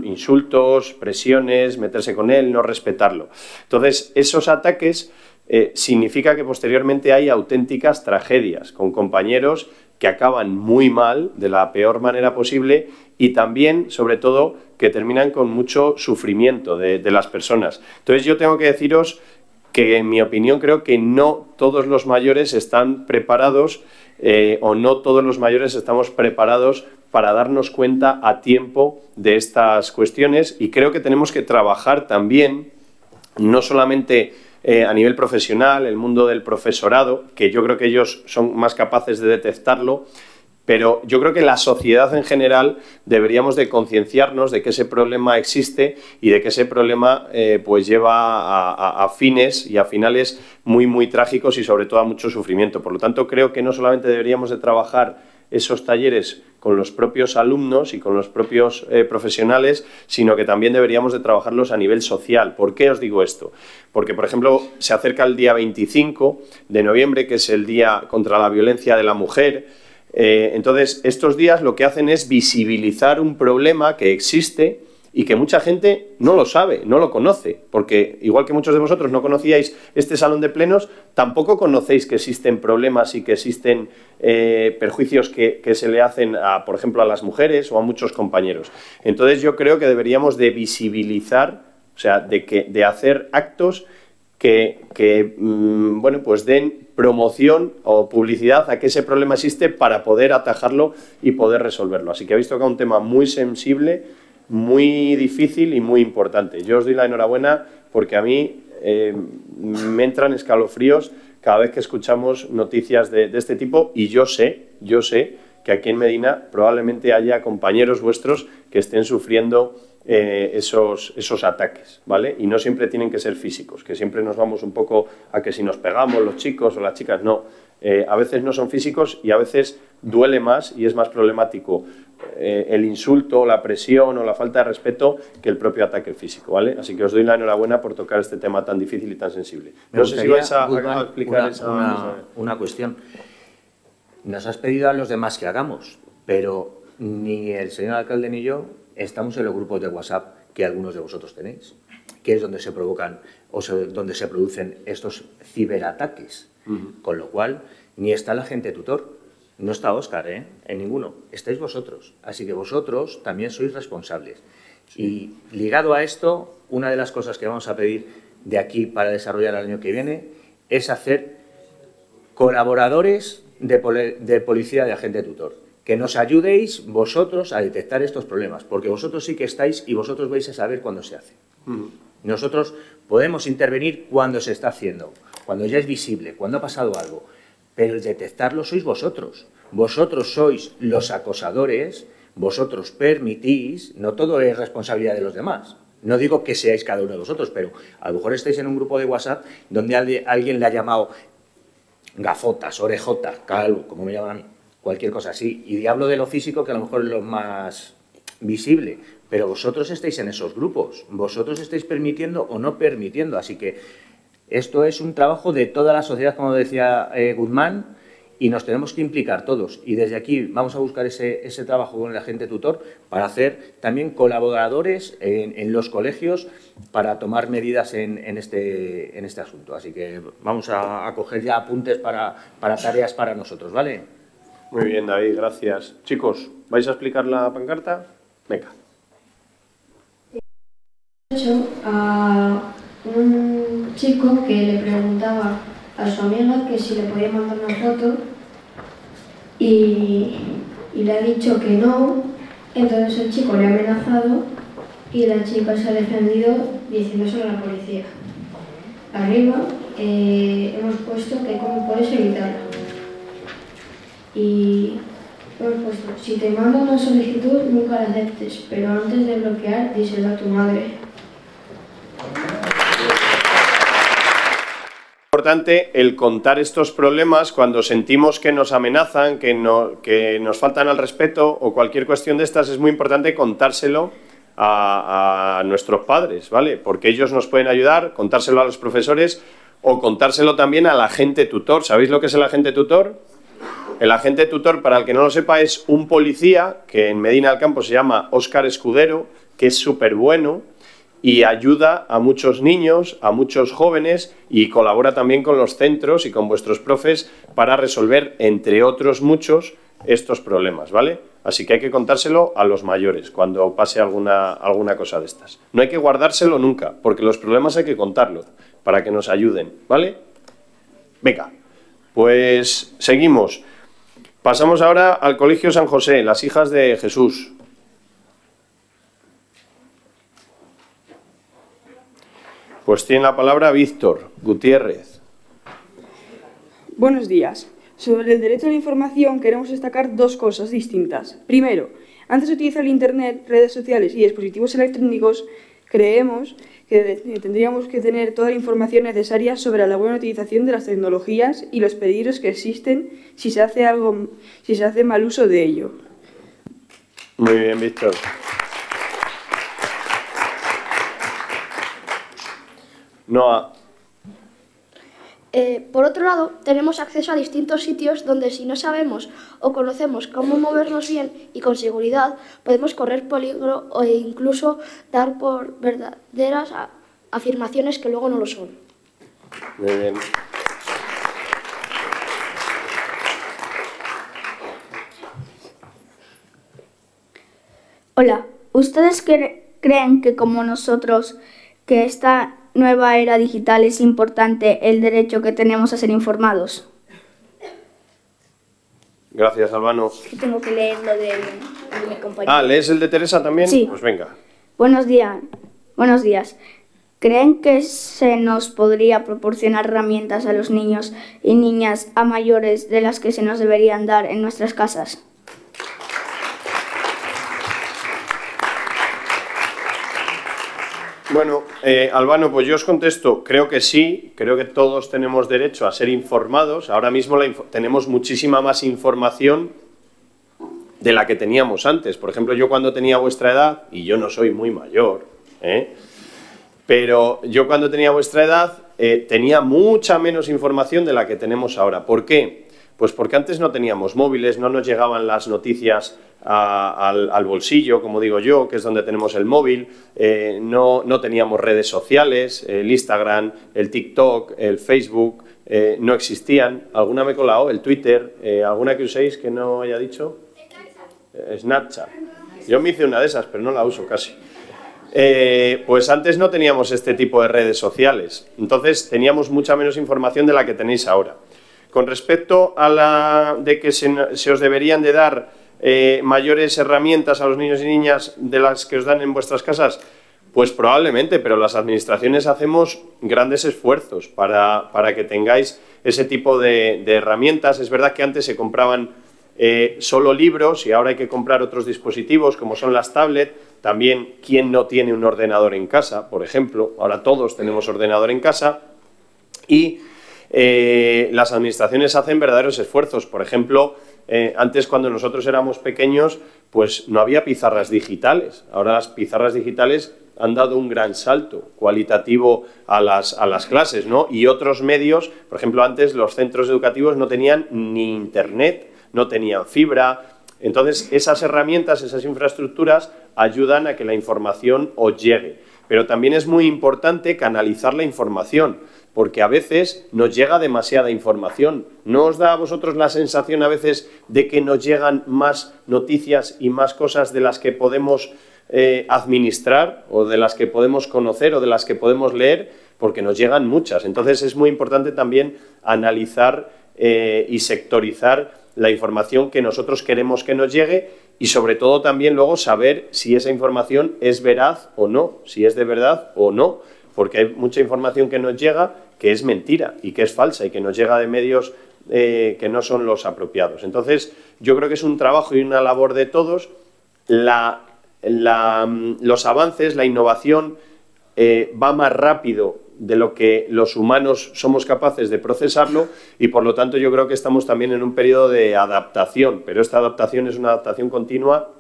insultos, presiones, meterse con él, no respetarlo. Entonces, esos ataques significa que posteriormente hay auténticas tragedias con compañeros que acaban muy mal, de la peor manera posible, y también, sobre todo, que terminan con mucho sufrimiento de las personas. Entonces, yo tengo que deciros que, en mi opinión, creo que no todos los mayores están preparados o no todos los mayores estamos preparados para darnos cuenta a tiempo de estas cuestiones, y creo que tenemos que trabajar también, no solamente a nivel profesional, el mundo del profesorado, que yo creo que ellos son más capaces de detectarlo, pero yo creo que la sociedad en general deberíamos de concienciarnos de que ese problema existe y de que ese problema pues lleva a fines y a finales muy, muy trágicos y sobre todo a mucho sufrimiento. Por lo tanto, creo que no solamente deberíamos de trabajar esos talleres con los propios alumnos y con los propios profesionales, sino que también deberíamos de trabajarlos a nivel social. ¿Por qué os digo esto? Porque, por ejemplo, se acerca el día 25 de noviembre, que es el Día contra la Violencia de la Mujer. Entonces, estos días lo que hacen es visibilizar un problema que existe y que mucha gente no lo sabe, no lo conoce, porque igual que muchos de vosotros no conocíais este salón de plenos, tampoco conocéis que existen problemas y que existen perjuicios que se le hacen, por ejemplo, a las mujeres o a muchos compañeros. Entonces, yo creo que deberíamos de visibilizar, o sea, de hacer actos que bueno, pues den promoción o publicidad a que ese problema existe para poder atajarlo y poder resolverlo. Así que habéis tocado un tema muy sensible, muy difícil y muy importante. Yo os doy la enhorabuena porque a mí me entran escalofríos cada vez que escuchamos noticias de este tipo, y yo sé que aquí en Medina probablemente haya compañeros vuestros que estén sufriendo esos ataques, ¿vale? Y no siempre tienen que ser físicos, que siempre nos vamos un poco a que si nos pegamos los chicos o las chicas, no. A veces no son físicos y a veces duele más y es más problemático el insulto, la presión o la falta de respeto que el propio ataque físico, ¿vale? Así que os doy la enhorabuena por tocar este tema tan difícil y tan sensible. No sé si vais a explicar una cuestión. Nos has pedido a los demás que hagamos, pero ni el señor alcalde ni yo estamos en los grupos de WhatsApp que algunos de vosotros tenéis, que es donde se provocan o donde se producen estos ciberataques. Con lo cual, ni está la gente tutor, no está Óscar, en ninguno, estáis vosotros. Así que vosotros también sois responsables. Y ligado a esto, una de las cosas que vamos a pedir de aquí para desarrollar el año que viene es hacer colaboradores de policía de agente tutor. Que nos ayudéis vosotros a detectar estos problemas, porque vosotros sí que estáis y vosotros vais a saber cuándo se hace. Nosotros podemos intervenir cuando se está haciendo, cuando ya es visible, cuando ha pasado algo, pero el detectarlo sois vosotros. Vosotros sois los acosadores, vosotros permitís, no todo es responsabilidad de los demás. No digo que seáis cada uno de vosotros, pero a lo mejor estáis en un grupo de WhatsApp donde alguien le ha llamado gafotas, orejotas, calvo, como me llaman a mí, cualquier cosa así. Y hablo de lo físico, que a lo mejor es lo más visible, pero vosotros estáis en esos grupos, vosotros estáis permitiendo o no permitiendo, así que esto es un trabajo de toda la sociedad, como decía Guzmán, y nos tenemos que implicar todos. Y desde aquí vamos a buscar ese trabajo con el agente tutor para hacer también colaboradores en los colegios para tomar medidas en este asunto. Así que vamos a coger ya apuntes para tareas para nosotros, ¿vale? Muy bien, David, gracias. Chicos, ¿vais a explicar la pancarta? Venga. A un chico que le preguntaba a su amiga que si le podía mandar una foto y le ha dicho que no, entonces el chico le ha amenazado y la chica se ha defendido diciéndoselo a la policía. Arriba hemos puesto que cómo puedes evitarlo y hemos puesto, si te mando una solicitud nunca la aceptes, pero antes de bloquear díselo a tu madre. Es importante el contar estos problemas cuando sentimos que nos amenazan, que nos faltan al respeto o cualquier cuestión de estas. Es muy importante contárselo a nuestros padres, ¿vale? Porque ellos nos pueden ayudar, contárselo a los profesores o contárselo también al agente tutor. ¿Sabéis lo que es el agente tutor? El agente tutor, para el que no lo sepa, es un policía que en Medina del Campo se llama Óscar Escudero, que es súper bueno y ayuda a muchos niños, a muchos jóvenes y colabora también con los centros y con vuestros profes para resolver, entre otros muchos, estos problemas, ¿vale? Así que hay que contárselo a los mayores cuando pase alguna cosa de estas. No hay que guardárselo nunca, porque los problemas hay que contarlos para que nos ayuden, ¿vale? Venga, pues seguimos. Pasamos ahora al Colegio San José, las hijas de Jesús. Pues tiene la palabra Víctor Gutiérrez. Buenos días. Sobre el derecho a la información queremos destacar dos cosas distintas. Primero, antes de utilizar el Internet, redes sociales y dispositivos electrónicos, creemos que tendríamos que tener toda la información necesaria sobre la buena utilización de las tecnologías y los peligros que existen si se hace mal uso de ello. Muy bien, Víctor. Noa. Por otro lado, tenemos acceso a distintos sitios donde si no sabemos o conocemos cómo movernos bien y con seguridad, podemos correr peligro o incluso dar por verdaderas afirmaciones que luego no lo son. Muy bien. Hola, ¿ustedes creen que como nosotros, que esta nueva era digital es importante el derecho que tenemos a ser informados? Gracias, Albano. Tengo que leer lo de mi compañero. Ah, ¿lees el de Teresa también? Sí. Pues venga. Buenos días. ¿Creen que se nos podría proporcionar herramientas a los niños y niñas a mayores de las que se nos deberían dar en nuestras casas? Bueno, Albano, pues yo os contesto, creo que sí, creo que todos tenemos derecho a ser informados. Ahora mismo tenemos muchísima más información de la que teníamos antes. Por ejemplo, yo cuando tenía vuestra edad, y yo no soy muy mayor, pero yo cuando tenía vuestra edad tenía mucha menos información de la que tenemos ahora. ¿Por qué? Pues porque antes no teníamos móviles, no nos llegaban las noticias al bolsillo, como digo yo, que es donde tenemos el móvil, no teníamos redes sociales, el Instagram, el TikTok, el Facebook, no existían. ¿Alguna me he colado? ¿El Twitter? ¿Alguna que uséis que no haya dicho? Snapchat. Yo me hice una de esas, pero no la uso casi. Pues antes no teníamos este tipo de redes sociales, entonces teníamos mucha menos información de la que tenéis ahora. Con respecto a la de que se os deberían de dar mayores herramientas a los niños y niñas de las que os dan en vuestras casas, pues probablemente, pero las administraciones hacemos grandes esfuerzos para que tengáis ese tipo de herramientas. Es verdad que antes se compraban solo libros y ahora hay que comprar otros dispositivos como son las tablets. También, ¿quién no tiene un ordenador en casa? Por ejemplo, ahora todos tenemos ordenador en casa y las administraciones hacen verdaderos esfuerzos. Por ejemplo, antes cuando nosotros éramos pequeños, pues no había pizarras digitales. Ahora las pizarras digitales han dado un gran salto cualitativo a las clases, ¿no? Y otros medios, por ejemplo, antes los centros educativos no tenían ni internet, no tenían fibra. Entonces, esas herramientas, esas infraestructuras ayudan a que la información os llegue. Pero también es muy importante canalizar la información, porque a veces nos llega demasiada información. ¿No os da a vosotros la sensación a veces de que nos llegan más noticias y más cosas de las que podemos administrar o de las que podemos conocer o de las que podemos leer? Porque nos llegan muchas. Entonces es muy importante también analizar y sectorizar la información que nosotros queremos que nos llegue y sobre todo también luego saber si esa información es veraz o no, si es de verdad o no, porque hay mucha información que nos llega que es mentira y que es falsa y que nos llega de medios que no son los apropiados. Entonces, yo creo que es un trabajo y una labor de todos. Los avances, la innovación va más rápido de lo que los humanos somos capaces de procesarlo y por lo tanto yo creo que estamos también en un periodo de adaptación, pero esta adaptación es una adaptación continua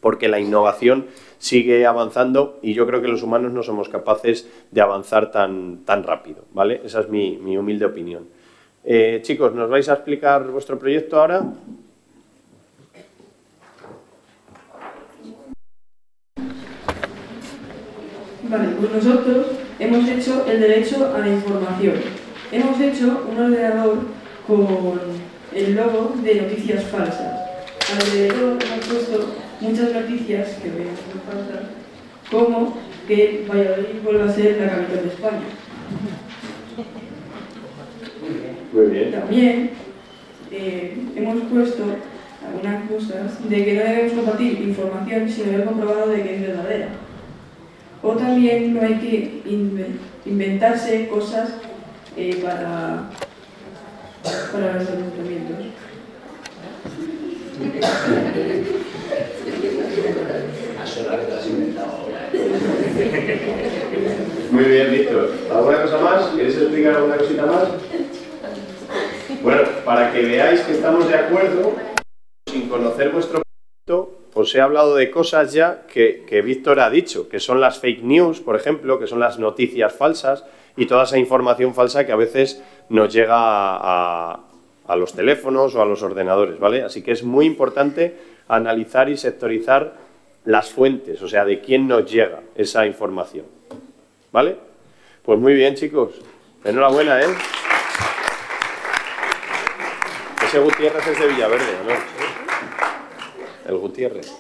porque la innovación sigue avanzando y yo creo que los humanos no somos capaces de avanzar tan rápido, ¿vale? Esa es mi humilde opinión. Chicos, ¿nos vais a explicar vuestro proyecto ahora? Vale, pues nosotros hemos hecho el derecho a la información. Hemos hecho un ordenador con el logo de noticias falsas. Alrededor hemos puesto muchas noticias que veis muy falsas, como que Valladolid vuelva a ser la capital de España. Muy bien. También hemos puesto algunas cosas de que no debemos compartir información sin haber comprobado de que es verdadera. O también no hay que inventarse cosas para los ayuntamientos. Muy bien, Víctor. ¿Alguna cosa más? ¿Queréis explicar alguna cosita más? Bueno, para que veáis que estamos de acuerdo, sin conocer vuestro proyecto, os he hablado de cosas ya que Víctor ha dicho, que son las fake news, por ejemplo, que son las noticias falsas y toda esa información falsa que a veces nos llega a los teléfonos o a los ordenadores, ¿vale? Así que es muy importante analizar y sectorizar las fuentes, o sea, de quién nos llega esa información, ¿vale? Pues muy bien, chicos. Enhorabuena, ¿eh? Ese Gutiérrez es de Villaverde, ¿no? El Gutiérrez.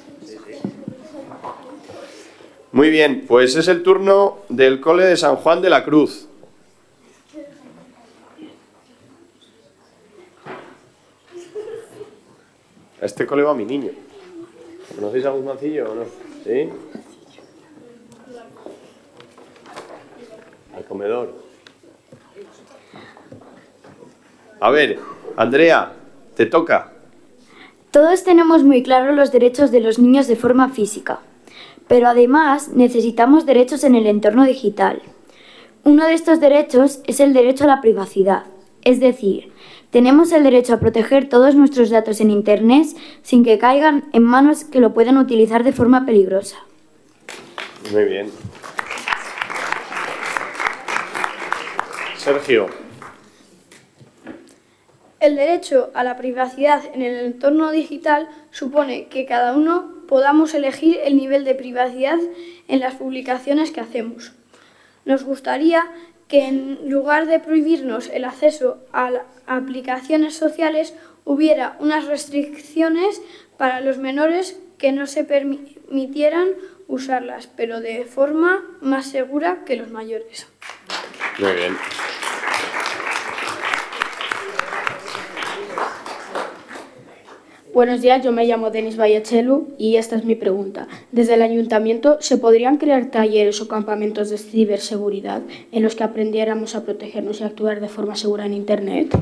Muy bien, pues es el turno del cole de San Juan de la Cruz. A este cole va mi niño. ¿Conocéis a Guzmancillo o no? ¿Sí? Al comedor. A ver, Andrea, te toca. Todos tenemos muy claro los derechos de los niños de forma física, pero además necesitamos derechos en el entorno digital. Uno de estos derechos es el derecho a la privacidad, es decir, tenemos el derecho a proteger todos nuestros datos en Internet sin que caigan en manos que lo puedan utilizar de forma peligrosa. Muy bien. Sergio. El derecho a la privacidad en el entorno digital supone que cada uno podamos elegir el nivel de privacidad en las publicaciones que hacemos. Nos gustaría que en lugar de prohibirnos el acceso a aplicaciones sociales, hubiera unas restricciones para los menores que no se permitieran usarlas, pero de forma más segura que los mayores. Muy bien. Buenos días, yo me llamo Denis Vallechelu y esta es mi pregunta. Desde el Ayuntamiento, ¿se podrían crear talleres o campamentos de ciberseguridad en los que aprendiéramos a protegernos y actuar de forma segura en Internet?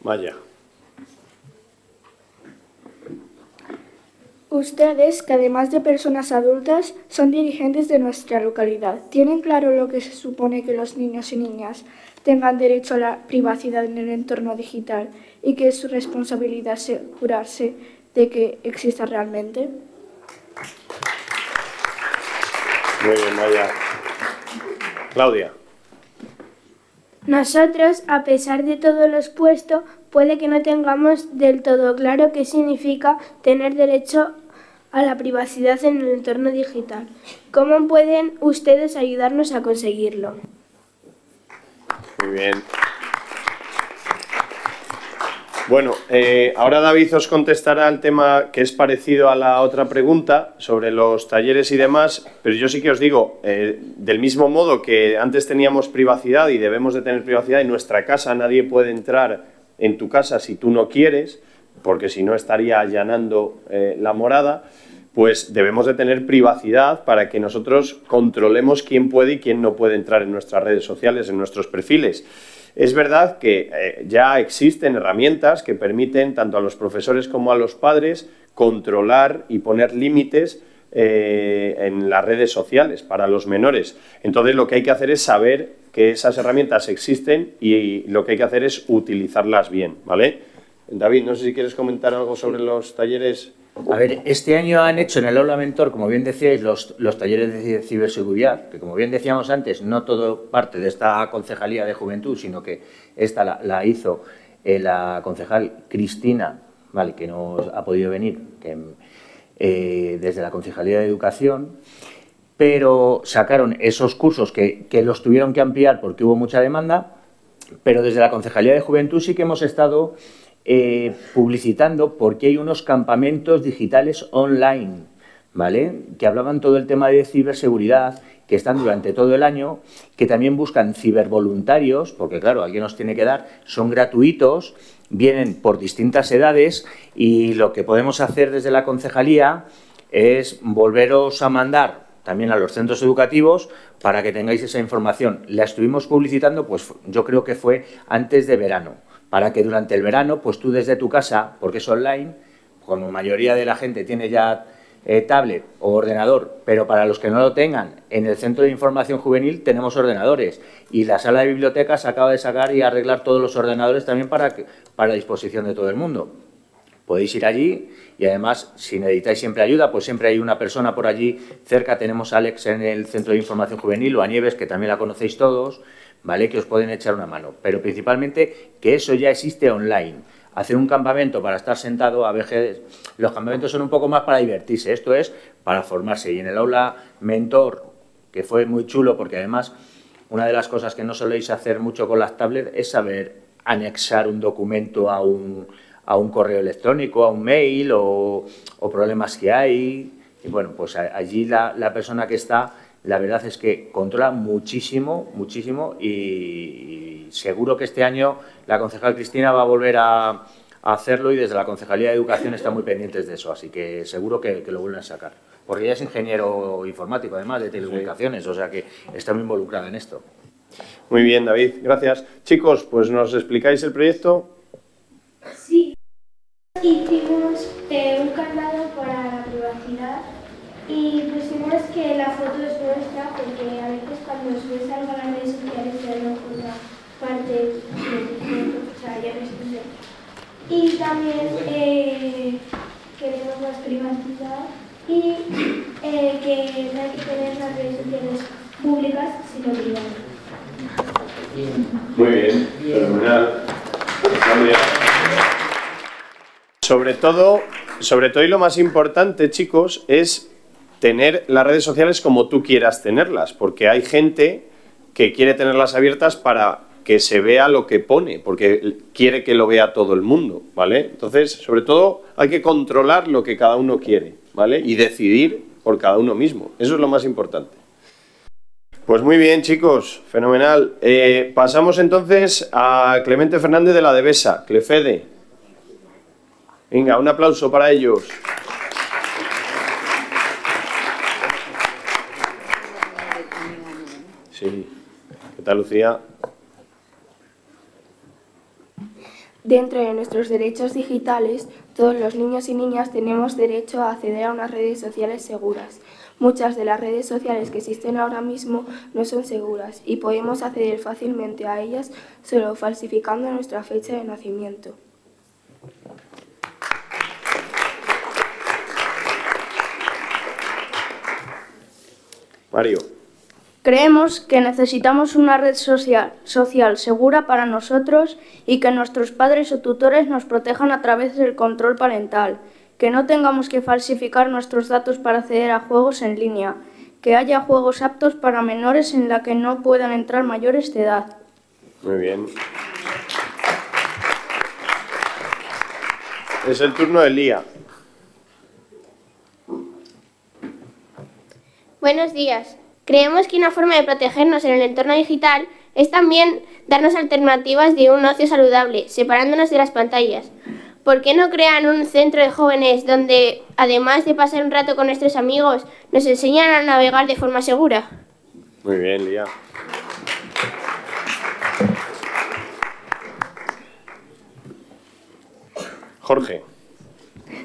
Vaya. Ustedes, que además de personas adultas, son dirigentes de nuestra localidad, ¿tienen claro lo que se supone que los niños y niñas tengan derecho a la privacidad en el entorno digital y que es su responsabilidad asegurarse de que exista realmente? Muy bien, Maya. Claudia. Nosotros, a pesar de todo lo expuesto, puede que no tengamos del todo claro qué significa tener derecho a la privacidad en el entorno digital. ¿Cómo pueden ustedes ayudarnos a conseguirlo? Muy bien. Bueno, ahora David os contestará el tema que es parecido a la otra pregunta sobre los talleres y demás, pero yo sí que os digo, del mismo modo que antes teníamos privacidad y debemos de tener privacidad en nuestra casa, nadie puede entrar en tu casa si tú no quieres, porque si no estaría allanando la morada, pues debemos de tener privacidad para que nosotros controlemos quién puede y quién no puede entrar en nuestras redes sociales, en nuestros perfiles. Es verdad que ya existen herramientas que permiten tanto a los profesores como a los padres controlar y poner límites en las redes sociales para los menores. Entonces lo que hay que hacer es saber que esas herramientas existen y lo que hay que hacer es utilizarlas bien, ¿vale? David, no sé si quieres comentar algo sobre los talleres. A ver, este año han hecho en el Aula Mentor, como bien decíais, los talleres de ciberseguridad, que como bien decíamos antes, no todo parte de esta Concejalía de Juventud, sino que esta la hizo la concejal Cristina, ¿vale?, que no ha podido venir desde la Concejalía de Educación, pero sacaron esos cursos que los tuvieron que ampliar porque hubo mucha demanda, pero desde la Concejalía de Juventud sí que hemos estado publicitando porque hay unos campamentos digitales online, ¿vale?, que hablaban todo el tema de ciberseguridad, que están durante todo el año, que también buscan cibervoluntarios, porque claro, alguien nos tiene que dar, son gratuitos, vienen por distintas edades y lo que podemos hacer desde la concejalía es volveros a mandar también a los centros educativos para que tengáis esa información. La estuvimos publicitando, pues yo creo que fue antes de verano, para que durante el verano, pues tú desde tu casa, porque es online, como la mayoría de la gente tiene ya tablet o ordenador, pero para los que no lo tengan, en el Centro de Información Juvenil tenemos ordenadores y la sala de bibliotecas acaba de sacar y arreglar todos los ordenadores también para disposición de todo el mundo. Podéis ir allí y además, si necesitáis siempre ayuda, pues siempre hay una persona por allí cerca. Tenemos a Alex en el Centro de Información Juvenil o a Nieves, que también la conocéis todos, ¿vale?, que os pueden echar una mano. Pero principalmente que eso ya existe online. Hacer un campamento para estar sentado, a veces los campamentos son un poco más para divertirse, esto es para formarse. Y en el aula mentor, que fue muy chulo, porque además una de las cosas que no soléis hacer mucho con las tablets es saber anexar un documento a un correo electrónico, a un mail o problemas que hay. Y bueno, pues allí la persona que está, la verdad es que controla muchísimo, muchísimo y seguro que este año la concejal Cristina va a volver a hacerlo y desde la Concejalía de Educación están muy pendientes de eso, así que seguro que lo vuelven a sacar. Porque ella es ingeniero informático, además de telecomunicaciones, o sea que está muy involucrada en esto. Muy bien, David, gracias. Chicos, pues ¿nos explicáis el proyecto? Sí, hicimos un candado para la privacidad y pusimos que la foto es nuestra porque a veces cuando subes algo a las redes sociales te dan una parte de o sea, ya ves, no sé. Y también queremos más privacidad y que no hay que tener las redes sociales públicas sino privadas. Muy bien, fenomenal. Sobre todo y lo más importante, chicos, es tener las redes sociales como tú quieras tenerlas, porque hay gente que quiere tenerlas abiertas para que se vea lo que pone, porque quiere que lo vea todo el mundo, ¿vale? Entonces, sobre todo, hay que controlar lo que cada uno quiere, ¿vale? Y decidir por cada uno mismo. Eso es lo más importante. Pues muy bien, chicos, fenomenal. Pasamos entonces a Clemente Fernández de la Devesa, Clefede. Venga, un aplauso para ellos. Sí. ¿Qué tal, Lucía? Dentro de nuestros derechos digitales, todos los niños y niñas tenemos derecho a acceder a unas redes sociales seguras. Muchas de las redes sociales que existen ahora mismo no son seguras y podemos acceder fácilmente a ellas solo falsificando nuestra fecha de nacimiento. Mario. Creemos que necesitamos una red social segura para nosotros y que nuestros padres o tutores nos protejan a través del control parental, que no tengamos que falsificar nuestros datos para acceder a juegos en línea, que haya juegos aptos para menores en la que no puedan entrar mayores de edad. Muy bien. Es el turno de Lía. Buenos días. Creemos que una forma de protegernos en el entorno digital es también darnos alternativas de un ocio saludable, separándonos de las pantallas. ¿Por qué no crean un centro de jóvenes donde, además de pasar un rato con nuestros amigos, nos enseñan a navegar de forma segura? Muy bien, Lía. Jorge.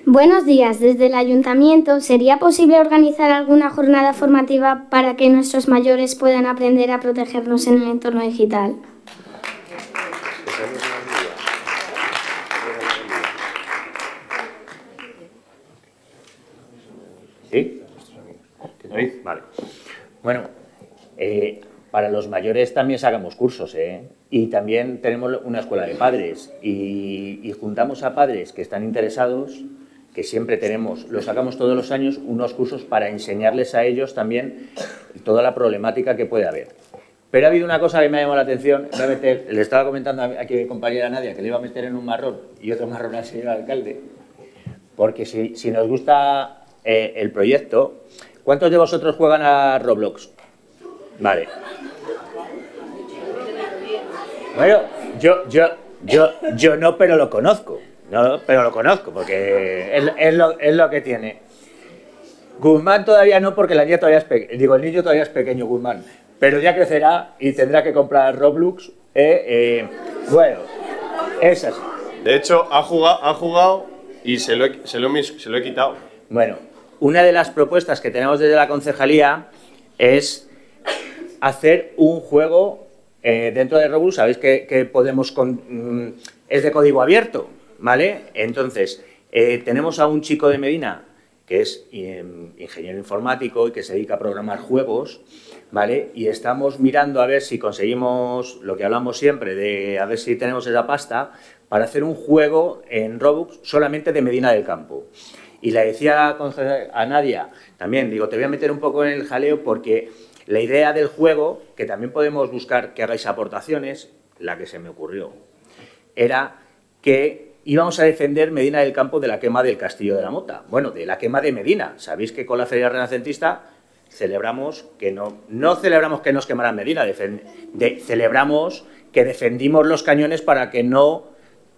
Buenos días. Desde el Ayuntamiento, ¿sería posible organizar alguna jornada formativa para que nuestros mayores puedan aprender a protegernos en el entorno digital? ¿Sí? Vale. Bueno, para los mayores también sacamos cursos, y también tenemos una escuela de padres y juntamos a padres que están interesados, que siempre tenemos, lo sacamos todos los años, unos cursos para enseñarles a ellos también toda la problemática que puede haber. Pero ha habido una cosa que me ha llamado la atención, le estaba comentando aquí a mi compañera Nadia que le iba a meter en un marrón y otro marrón al señor alcalde, porque si nos gusta el proyecto, ¿cuántos de vosotros juegan a Roblox? Vale. Bueno, yo no, pero lo conozco. No, pero lo conozco, porque es lo que tiene. Guzmán todavía no, porque la niña todavía es pequeño. Digo, el niño todavía es pequeño, Guzmán. Pero ya crecerá y tendrá que comprar Roblox. Bueno, es así. De hecho, ha jugado y se lo he quitado. Bueno, una de las propuestas que tenemos desde la concejalía es hacer un juego dentro de Roblox. Sabéis que podemos es de código abierto, ¿vale? Entonces, tenemos a un chico de Medina que es ingeniero informático y que se dedica a programar juegos, ¿vale? Y estamos mirando a ver si conseguimos lo que hablamos siempre, de a ver si tenemos esa pasta para hacer un juego en Roblox solamente de Medina del Campo. Y le decía a Nadia también, digo, te voy a meter un poco en el jaleo porque la idea del juego, que también podemos buscar que hagáis aportaciones, la que se me ocurrió, era que íbamos a defender Medina del Campo de la quema del Castillo de la Mota. Bueno, de la quema de Medina. Sabéis que con la Feria Renacentista celebramos que no celebramos que nos quemaran Medina, celebramos que defendimos los cañones para que no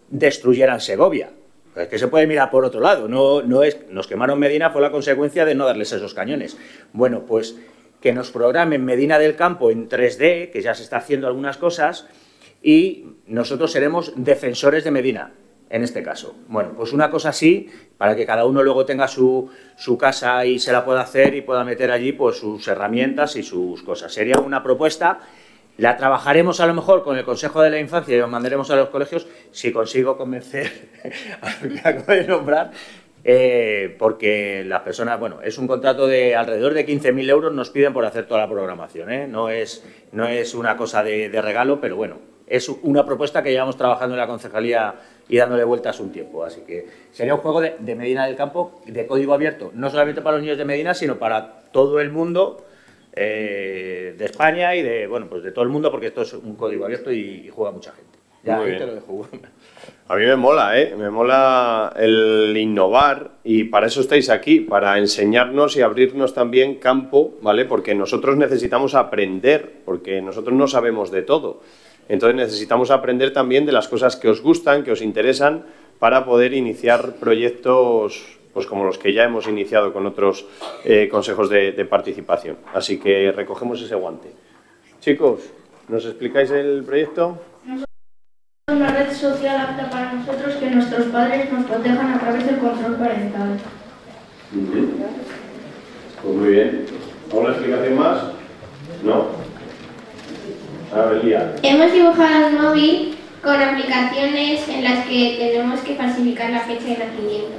destruyeran Segovia. Es que se puede mirar por otro lado. No es, nos quemaron Medina, fue la consecuencia de no darles esos cañones. Bueno, pues que nos programen Medina del Campo en 3D, que ya se está haciendo algunas cosas, y nosotros seremos defensores de Medina, en este caso. Bueno, pues una cosa así, para que cada uno luego tenga su casa y se la pueda hacer y pueda meter allí pues sus herramientas y sus cosas. Sería una propuesta, la trabajaremos a lo mejor con el Consejo de la Infancia y os mandaremos a los colegios, si consigo convencer a lo que acabo de nombrar, porque las personas, bueno, es un contrato de alrededor de 15.000 euros, nos piden por hacer toda la programación, no es una cosa de regalo, pero bueno, es una propuesta que llevamos trabajando en la concejalía y dándole vueltas un tiempo. Así que sería un juego de Medina del Campo, de código abierto, no solamente para los niños de Medina, sino para todo el mundo de España y bueno, pues de todo el mundo, porque esto es un código abierto y juega mucha gente. Ya, ahí te lo dejo. A mí me mola, me mola el innovar y para eso estáis aquí, para enseñarnos y abrirnos también campo, ¿vale? Porque nosotros necesitamos aprender, porque nosotros no sabemos de todo. Entonces necesitamos aprender también de las cosas que os gustan, que os interesan, para poder iniciar proyectos pues como los que ya hemos iniciado con otros consejos de participación. Así que recogemos ese guante. Chicos, ¿nos explicáis el proyecto? Una red social apta para nosotros, que nuestros padres nos protejan a través del control parental. Pues muy bien. ¿Alguna explicación más? ¿No? A ver, Lía. Hemos dibujado un móvil con aplicaciones en las que tenemos que falsificar la fecha de nacimiento.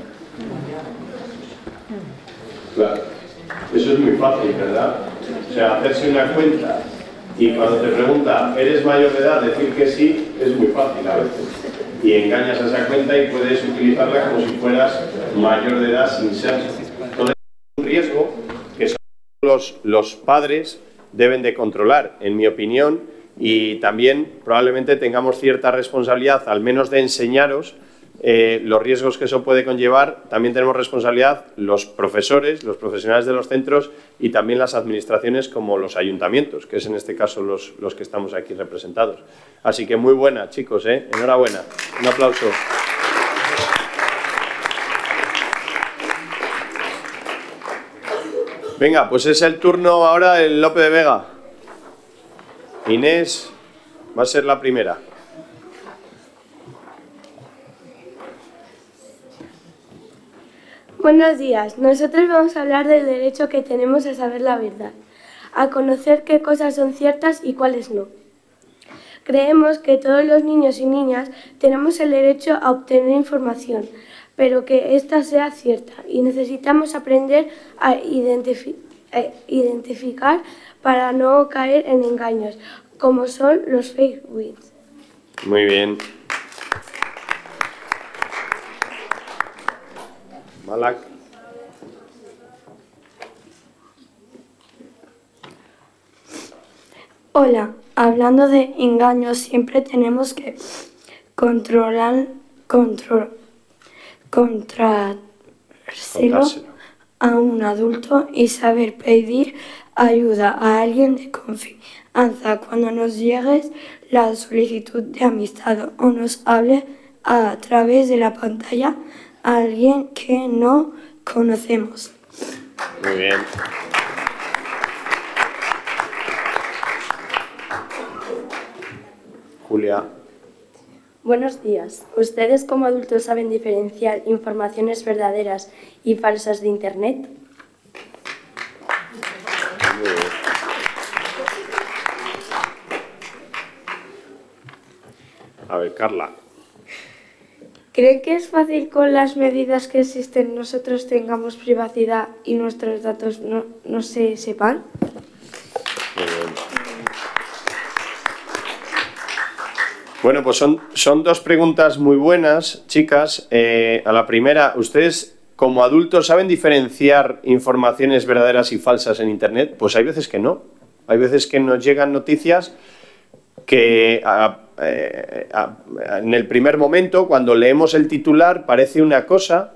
Claro. Eso es muy fácil, ¿verdad? O sea, hacerse una cuenta y cuando te pregunta, ¿eres mayor de edad? Decir que sí es muy fácil a veces. Y engañas a esa cuenta y puedes utilizarla como si fueras mayor de edad sin serlo. Entonces, es un riesgo que los padres deben de controlar, en mi opinión, y también probablemente tengamos cierta responsabilidad, al menos de enseñaros los riesgos que eso puede conllevar. También tenemos responsabilidad los profesores, los profesionales de los centros y también las administraciones como los ayuntamientos, que es en este caso los que estamos aquí representados. Así que muy buena, chicos, enhorabuena. Un aplauso. Venga, pues es el turno ahora del Lope de Vega. Inés va a ser la primera. Buenos días. Nosotros vamos a hablar del derecho que tenemos a saber la verdad, a conocer qué cosas son ciertas y cuáles no. Creemos que todos los niños y niñas tenemos el derecho a obtener información, pero que ésta sea cierta, y necesitamos aprender a identificar para no caer en engaños, como son los fake news. Muy bien. Malak. Hola, hablando de engaños, siempre tenemos que controlárselo a un adulto y saber pedir ayuda a alguien de confianza cuando nos llegue la solicitud de amistad o nos hable a través de la pantalla a alguien que no conocemos. Muy bien. Julia. Buenos días. ¿Ustedes como adultos saben diferenciar informaciones verdaderas y falsas de Internet? A ver, Carla. ¿Creen que es fácil con las medidas que existen nosotros tengamos privacidad y nuestros datos no se sepan? Bueno, pues son dos preguntas muy buenas, chicas. A la primera, ¿ustedes como adultos saben diferenciar informaciones verdaderas y falsas en Internet? Pues hay veces que no. Hay veces que nos llegan noticias que en el primer momento, cuando leemos el titular, parece una cosa,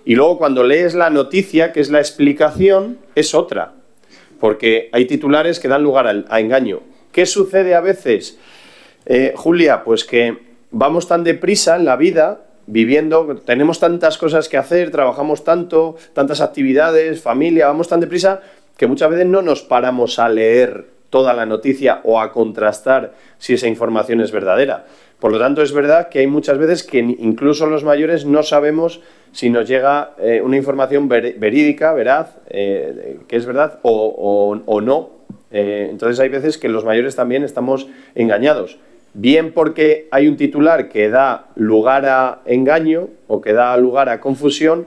y luego cuando lees la noticia, que es la explicación, es otra. Porque hay titulares que dan lugar a engaño. ¿Qué sucede a veces? Julia, pues que vamos tan deprisa en la vida, viviendo, tenemos tantas cosas que hacer, trabajamos tanto, tantas actividades, familia, vamos tan deprisa que muchas veces no nos paramos a leer toda la noticia o a contrastar si esa información es verdadera. Por lo tanto, es verdad que hay muchas veces que incluso los mayores no sabemos si nos llega una información verídica, veraz, que es verdad o no. Entonces hay veces que los mayores también estamos engañados. Bien porque hay un titular que da lugar a engaño o que da lugar a confusión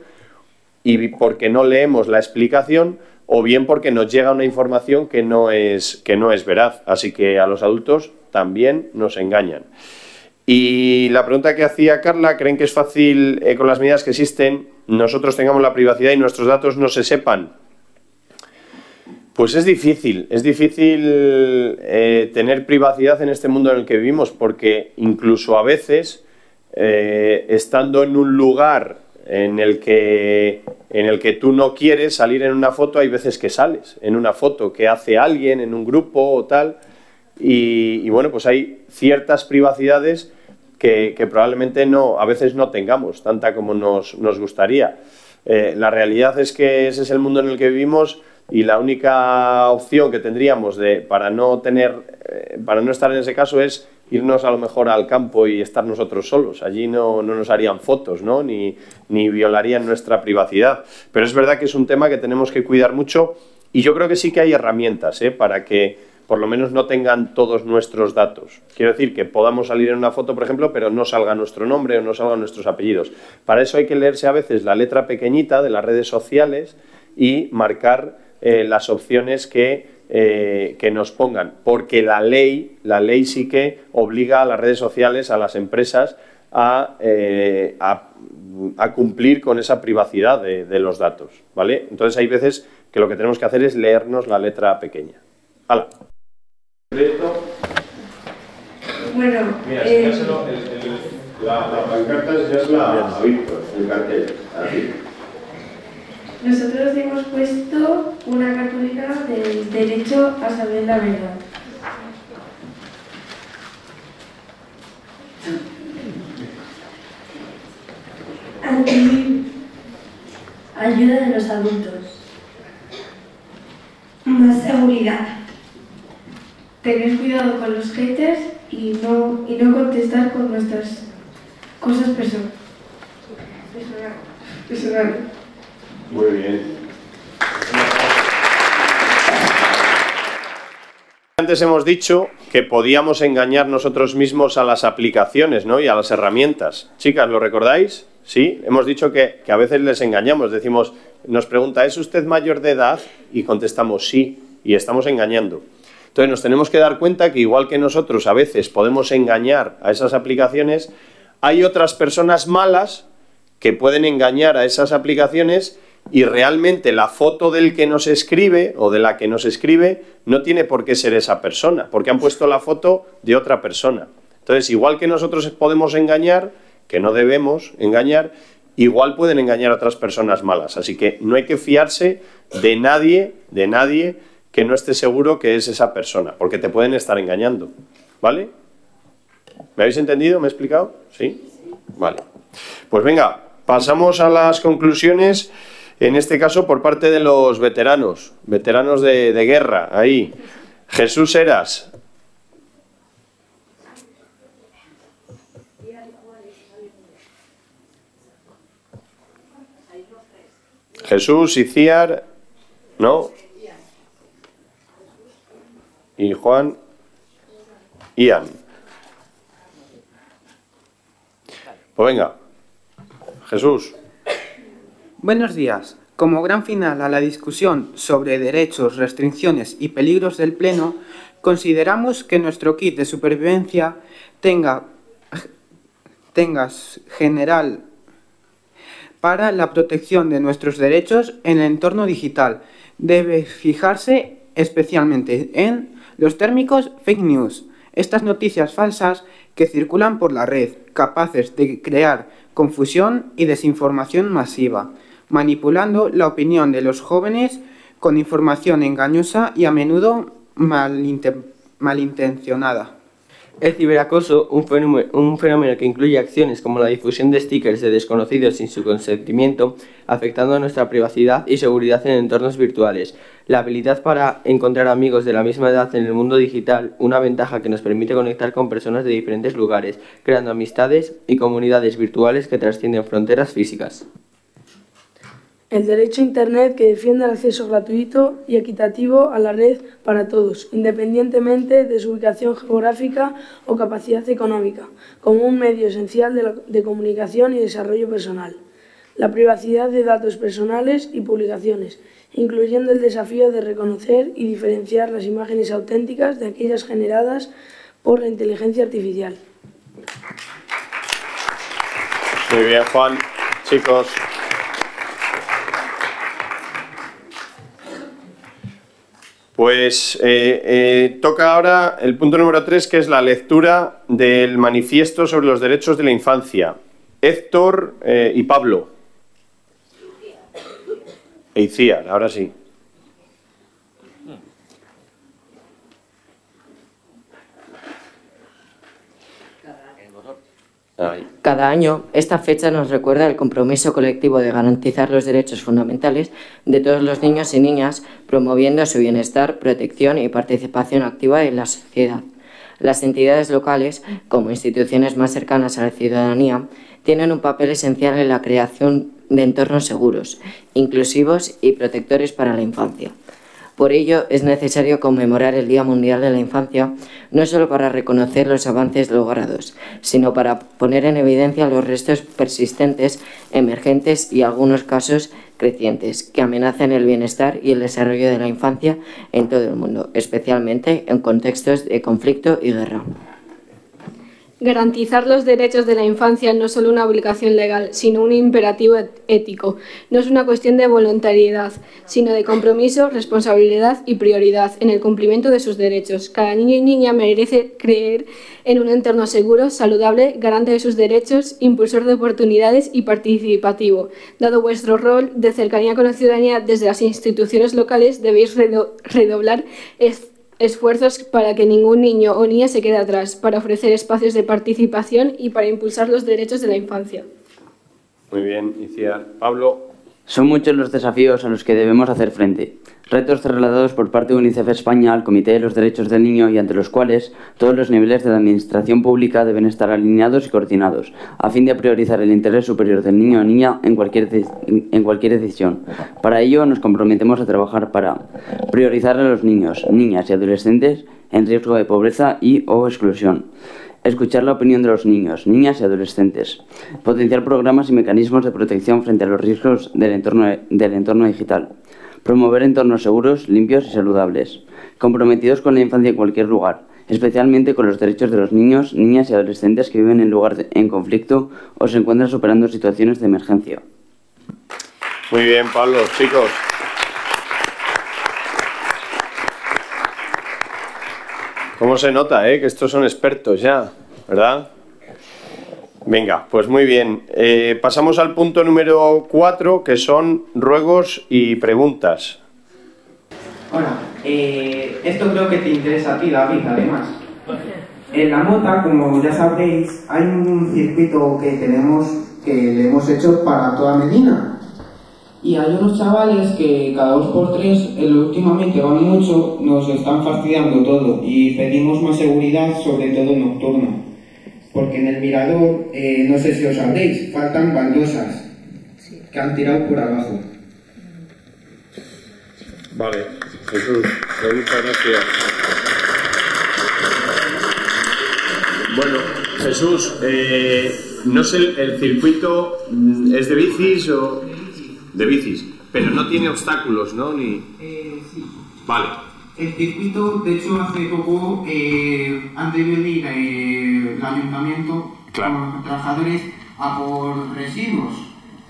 y porque no leemos la explicación, o bien porque nos llega una información que no es veraz. Así que a los adultos también nos engañan. Y la pregunta que hacía Carla, ¿creen que es fácil con las medidas que existen nosotros tengamos la privacidad y nuestros datos no se sepan? Pues es difícil tener privacidad en este mundo en el que vivimos, porque incluso a veces, estando en un lugar en el que tú no quieres salir en una foto, hay veces que sales en una foto que hace alguien en un grupo o tal, y bueno, pues hay ciertas privacidades que probablemente a veces no tengamos, tanta como nos gustaría. La realidad es que ese es el mundo en el que vivimos, y la única opción que tendríamos para no estar en ese caso es irnos a lo mejor al campo y estar nosotros solos. Allí no nos harían fotos, ¿no? Ni violarían nuestra privacidad. Pero es verdad que es un tema que tenemos que cuidar mucho y yo creo que sí que hay herramientas para que por lo menos no tengan todos nuestros datos. Quiero decir que podamos salir en una foto, por ejemplo, pero no salga nuestro nombre o no salgan nuestros apellidos. Para eso hay que leerse a veces la letra pequeñita de las redes sociales y marcar las opciones que nos pongan, porque la ley sí que obliga a las redes sociales, a las empresas, a cumplir con esa privacidad de los datos, ¿vale? Entonces hay veces que lo que tenemos que hacer es leernos la letra pequeña. ¡Hala! Bueno, mira, la pancarta enseñásela a Víctor, el cartel, así. Nosotros hemos puesto una cartulina del derecho a saber la verdad. Ayuda de los adultos. Más seguridad. Tener cuidado con los haters y no contestar con nuestras cosas personales. Muy bien. Antes hemos dicho que podíamos engañar nosotros mismos a las aplicaciones, ¿no? Y a las herramientas. Chicas, ¿lo recordáis? Sí, hemos dicho que a veces les engañamos. Decimos, nos pregunta, ¿es usted mayor de edad? Y contestamos sí, y estamos engañando. Entonces nos tenemos que dar cuenta que igual que nosotros a veces podemos engañar a esas aplicaciones, hay otras personas malas que pueden engañar a esas aplicaciones y realmente la foto del que nos escribe o de la que nos escribe no tiene por qué ser esa persona, porque han puesto la foto de otra persona. Entonces, igual que nosotros podemos engañar, que no debemos engañar, igual pueden engañar a otras personas malas. Así que no hay que fiarse de nadie que no esté seguro que es esa persona, porque te pueden estar engañando, ¿vale? ¿Me habéis entendido? ¿Me he explicado? ¿Sí? Vale. Pues venga, pasamos a las conclusiones, en este caso por parte de los veteranos de guerra, ahí. Jesús Heras. Jesús, Iciar, ¿no? Y Juan, Ian. Pues venga, Jesús. Buenos días. Como gran final a la discusión sobre derechos, restricciones y peligros del Pleno, consideramos que nuestro kit de supervivencia tenga general para la protección de nuestros derechos en el entorno digital. Debe fijarse especialmente en los térmicos fake news, estas noticias falsas que circulan por la red, capaces de crear confusión y desinformación masiva, manipulando la opinión de los jóvenes con información engañosa y a menudo malintencionada. El ciberacoso, un fenómeno que incluye acciones como la difusión de stickers de desconocidos sin su consentimiento, afectando a nuestra privacidad y seguridad en entornos virtuales. La habilidad para encontrar amigos de la misma edad en el mundo digital, una ventaja que nos permite conectar con personas de diferentes lugares, creando amistades y comunidades virtuales que trascienden fronteras físicas. El derecho a Internet que defiende el acceso gratuito y equitativo a la red para todos, independientemente de su ubicación geográfica o capacidad económica, como un medio esencial de comunicación y desarrollo personal. La privacidad de datos personales y publicaciones, incluyendo el desafío de reconocer y diferenciar las imágenes auténticas de aquellas generadas por la inteligencia artificial. Muy bien, Juan. Chicos. Pues toca ahora el punto número 3, que es la lectura del manifiesto sobre los derechos de la infancia. Héctor y Pablo. E Iciar, ahora sí. Cada año, esta fecha nos recuerda el compromiso colectivo de garantizar los derechos fundamentales de todos los niños y niñas, promoviendo su bienestar, protección y participación activa en la sociedad. Las entidades locales, como instituciones más cercanas a la ciudadanía, tienen un papel esencial en la creación de entornos seguros, inclusivos y protectores para la infancia. Por ello, es necesario conmemorar el Día Mundial de la Infancia, no solo para reconocer los avances logrados, sino para poner en evidencia los restos persistentes, emergentes y, en algunos casos, crecientes, que amenazan el bienestar y el desarrollo de la infancia en todo el mundo, especialmente en contextos de conflicto y guerra. Garantizar los derechos de la infancia no es solo una obligación legal, sino un imperativo ético. No es una cuestión de voluntariedad, sino de compromiso, responsabilidad y prioridad en el cumplimiento de sus derechos. Cada niño y niña merece creer en un entorno seguro, saludable, garante de sus derechos, impulsor de oportunidades y participativo. Dado vuestro rol de cercanía con la ciudadanía desde las instituciones locales, debéis redoblar esfuerzos para que ningún niño o niña se quede atrás, para ofrecer espacios de participación y para impulsar los derechos de la infancia. Muy bien, Iciar. Pablo. Son muchos los desafíos a los que debemos hacer frente. Retos trasladados por parte de UNICEF España al Comité de los Derechos del Niño y ante los cuales todos los niveles de la administración pública deben estar alineados y coordinados, a fin de priorizar el interés superior del niño o niña en cualquier decisión. Para ello nos comprometemos a trabajar para priorizar a los niños, niñas y adolescentes en riesgo de pobreza y/o exclusión. Escuchar la opinión de los niños, niñas y adolescentes. Potenciar programas y mecanismos de protección frente a los riesgos del entorno digital. Promover entornos seguros, limpios y saludables. Comprometidos con la infancia en cualquier lugar, especialmente con los derechos de los niños, niñas y adolescentes que viven en lugares en conflicto o se encuentran superando situaciones de emergencia. Muy bien, Pablo. Chicos. ¿Cómo se nota, que estos son expertos ya, ¿verdad? Venga, pues muy bien. Pasamos al punto número 4, que son ruegos y preguntas. Hola, esto creo que te interesa a ti, David, además. En la Mota, como ya sabréis, hay un circuito que le hemos hecho para toda Medina. Y hay unos chavales que cada 2 por 3, últimamente van mucho, nos están fastidiando todo y pedimos más seguridad, sobre todo nocturna. Porque en el mirador, no sé si os sabréis, faltan baldosas que han tirado por abajo. Vale, Jesús, muchas gracias. Bueno, Jesús, no sé, ¿el circuito es de bicis o...? De bicis, pero no tiene obstáculos, ¿no? Sí. Vale. El circuito, de hecho, hace poco, antes de venir el ayuntamiento, con trabajadores a por residuos,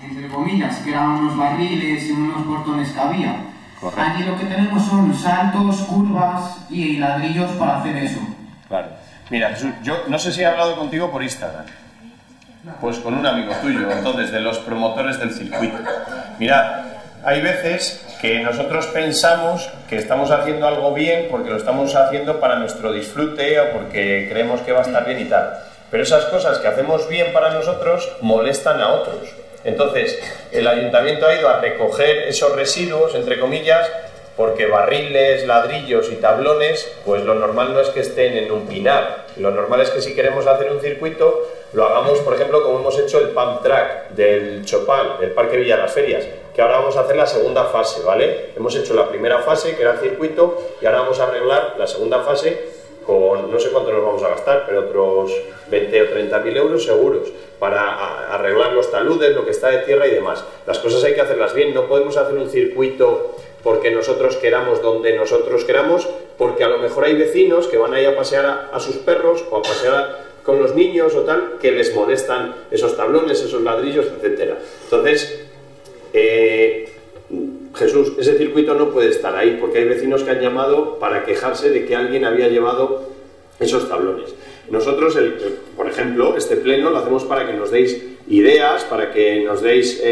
entre comillas, que eran unos barriles y unos portones que había. Correcto. Aquí lo que tenemos son saltos, curvas y ladrillos para hacer eso. Claro. Mira, Jesús, yo no sé si he hablado contigo por Instagram. Pues con un amigo tuyo, entonces, de los promotores del circuito. Mirad, hay veces que nosotros pensamos que estamos haciendo algo bien porque lo estamos haciendo para nuestro disfrute o porque creemos que va a estar bien y tal. Pero esas cosas que hacemos bien para nosotros molestan a otros. Entonces, el ayuntamiento ha ido a recoger esos residuos, entre comillas, porque barriles, ladrillos y tablones, pues lo normal no es que estén en un pinar. Lo normal es que si queremos hacer un circuito, lo hagamos, por ejemplo, como hemos hecho el pump track del Chopal, del Parque Villa Las Ferias, que ahora vamos a hacer la segunda fase, ¿vale? Hemos hecho la primera fase, que era el circuito, y ahora vamos a arreglar la segunda fase con, no sé cuánto nos vamos a gastar, pero otros 20 o 30.000 euros seguros, para arreglar los taludes, lo que está de tierra y demás. Las cosas hay que hacerlas bien, no podemos hacer un circuito porque nosotros queramos donde nosotros queramos, porque a lo mejor hay vecinos que van a ir a pasear a sus perros o a pasear con los niños o tal, que les molestan esos tablones, esos ladrillos, etcétera. Entonces, Jesús, ese circuito no puede estar ahí, porque hay vecinos que han llamado para quejarse de que alguien había llevado esos tablones. Nosotros, por ejemplo, este pleno lo hacemos para que nos deis ideas, para que nos deis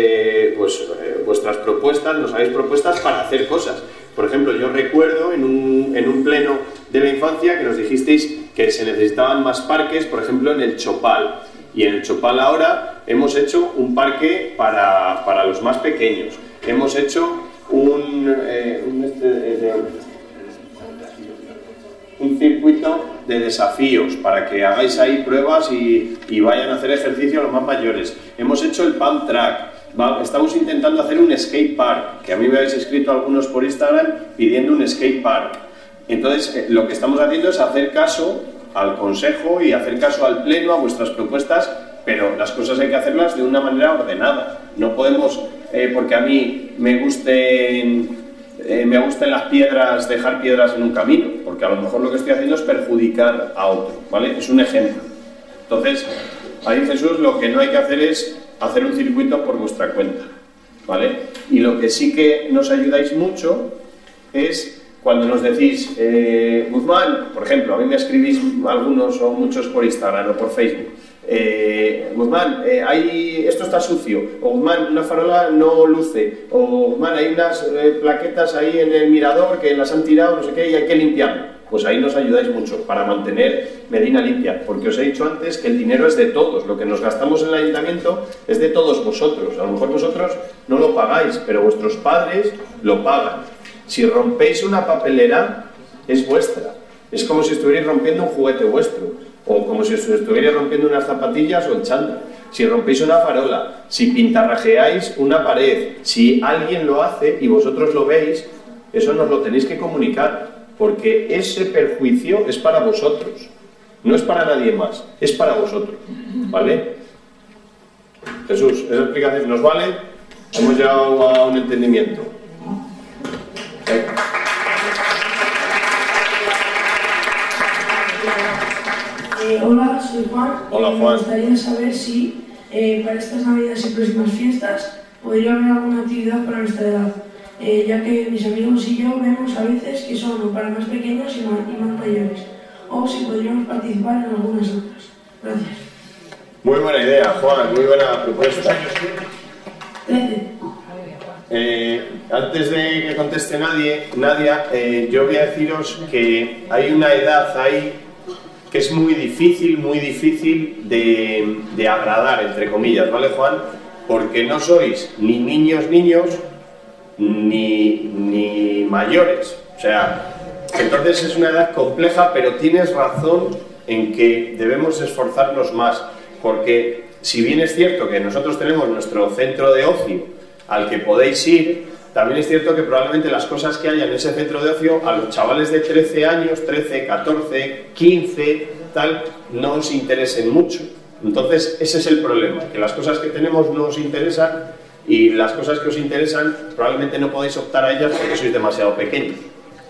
vuestras propuestas, nos hagáis propuestas para hacer cosas. Por ejemplo, yo recuerdo en un pleno de la infancia que nos dijisteis que se necesitaban más parques, por ejemplo, en el Chopal. Y en el Chopal ahora hemos hecho un parque para los más pequeños. Hemos hecho un circuito de desafíos para que hagáis ahí pruebas y vayan a hacer ejercicio los más mayores. Hemos hecho el pump track. Estamos intentando hacer un skate park, que a mí me habéis escrito algunos por Instagram pidiendo un skate park. Entonces, lo que estamos haciendo es hacer caso al consejo y hacer caso al pleno, a vuestras propuestas, pero las cosas hay que hacerlas de una manera ordenada. No podemos, porque a mí me gusten las piedras, dejar piedras en un camino, porque a lo mejor lo que estoy haciendo es perjudicar a otro, ¿vale? Es un ejemplo. Entonces, ahí Jesús, lo que no hay que hacer es hacer un circuito por vuestra cuenta, ¿vale? Y lo que sí que nos ayudáis mucho es cuando nos decís, Guzmán, por ejemplo, a mí me escribís algunos o muchos por Instagram o por Facebook, Guzmán, esto está sucio, o Guzmán, una farola no luce, o Guzmán, hay unas plaquetas ahí en el mirador que las han tirado, no sé qué, y hay que limpiarlo. Pues ahí nos ayudáis mucho para mantener Medina limpia, porque os he dicho antes que el dinero es de todos, lo que nos gastamos en el ayuntamiento es de todos vosotros. A lo mejor vosotros no lo pagáis, pero vuestros padres lo pagan. Si rompéis una papelera, es vuestra. Es como si estuvierais rompiendo un juguete vuestro, o como si estuvierais rompiendo unas zapatillas o el chándal. Si rompéis una farola, si pintarrajeáis una pared, si alguien lo hace y vosotros lo veis, eso nos lo tenéis que comunicar, porque ese perjuicio es para vosotros, no es para nadie más, es para vosotros, ¿vale? Jesús, esa explicación nos vale, hemos llegado a un entendimiento. Hola, soy Juan. Hola, Juan. Me gustaría saber si para estas navidades y próximas fiestas podría haber alguna actividad para nuestra edad, ya que mis amigos y yo vemos a veces que son para más pequeños y más mayores, o si podríamos participar en algunas otras. Gracias. Muy buena idea, Juan, muy buena propuesta. 13. Antes de que conteste Nadia, yo voy a deciros que hay una edad ahí que es muy difícil de agradar, entre comillas, ¿vale, Juan? Porque no sois ni niños ni mayores. O sea, entonces es una edad compleja, pero tienes razón en que debemos esforzarnos más, porque si bien es cierto que nosotros tenemos nuestro centro de ocio al que podéis ir, también es cierto que probablemente las cosas que haya en ese centro de ocio a los chavales de 13 años, 13, 14, 15, tal, no os interesen mucho. Entonces ese es el problema, que las cosas que tenemos no os interesan y las cosas que os interesan probablemente no podéis optar a ellas porque sois demasiado pequeños.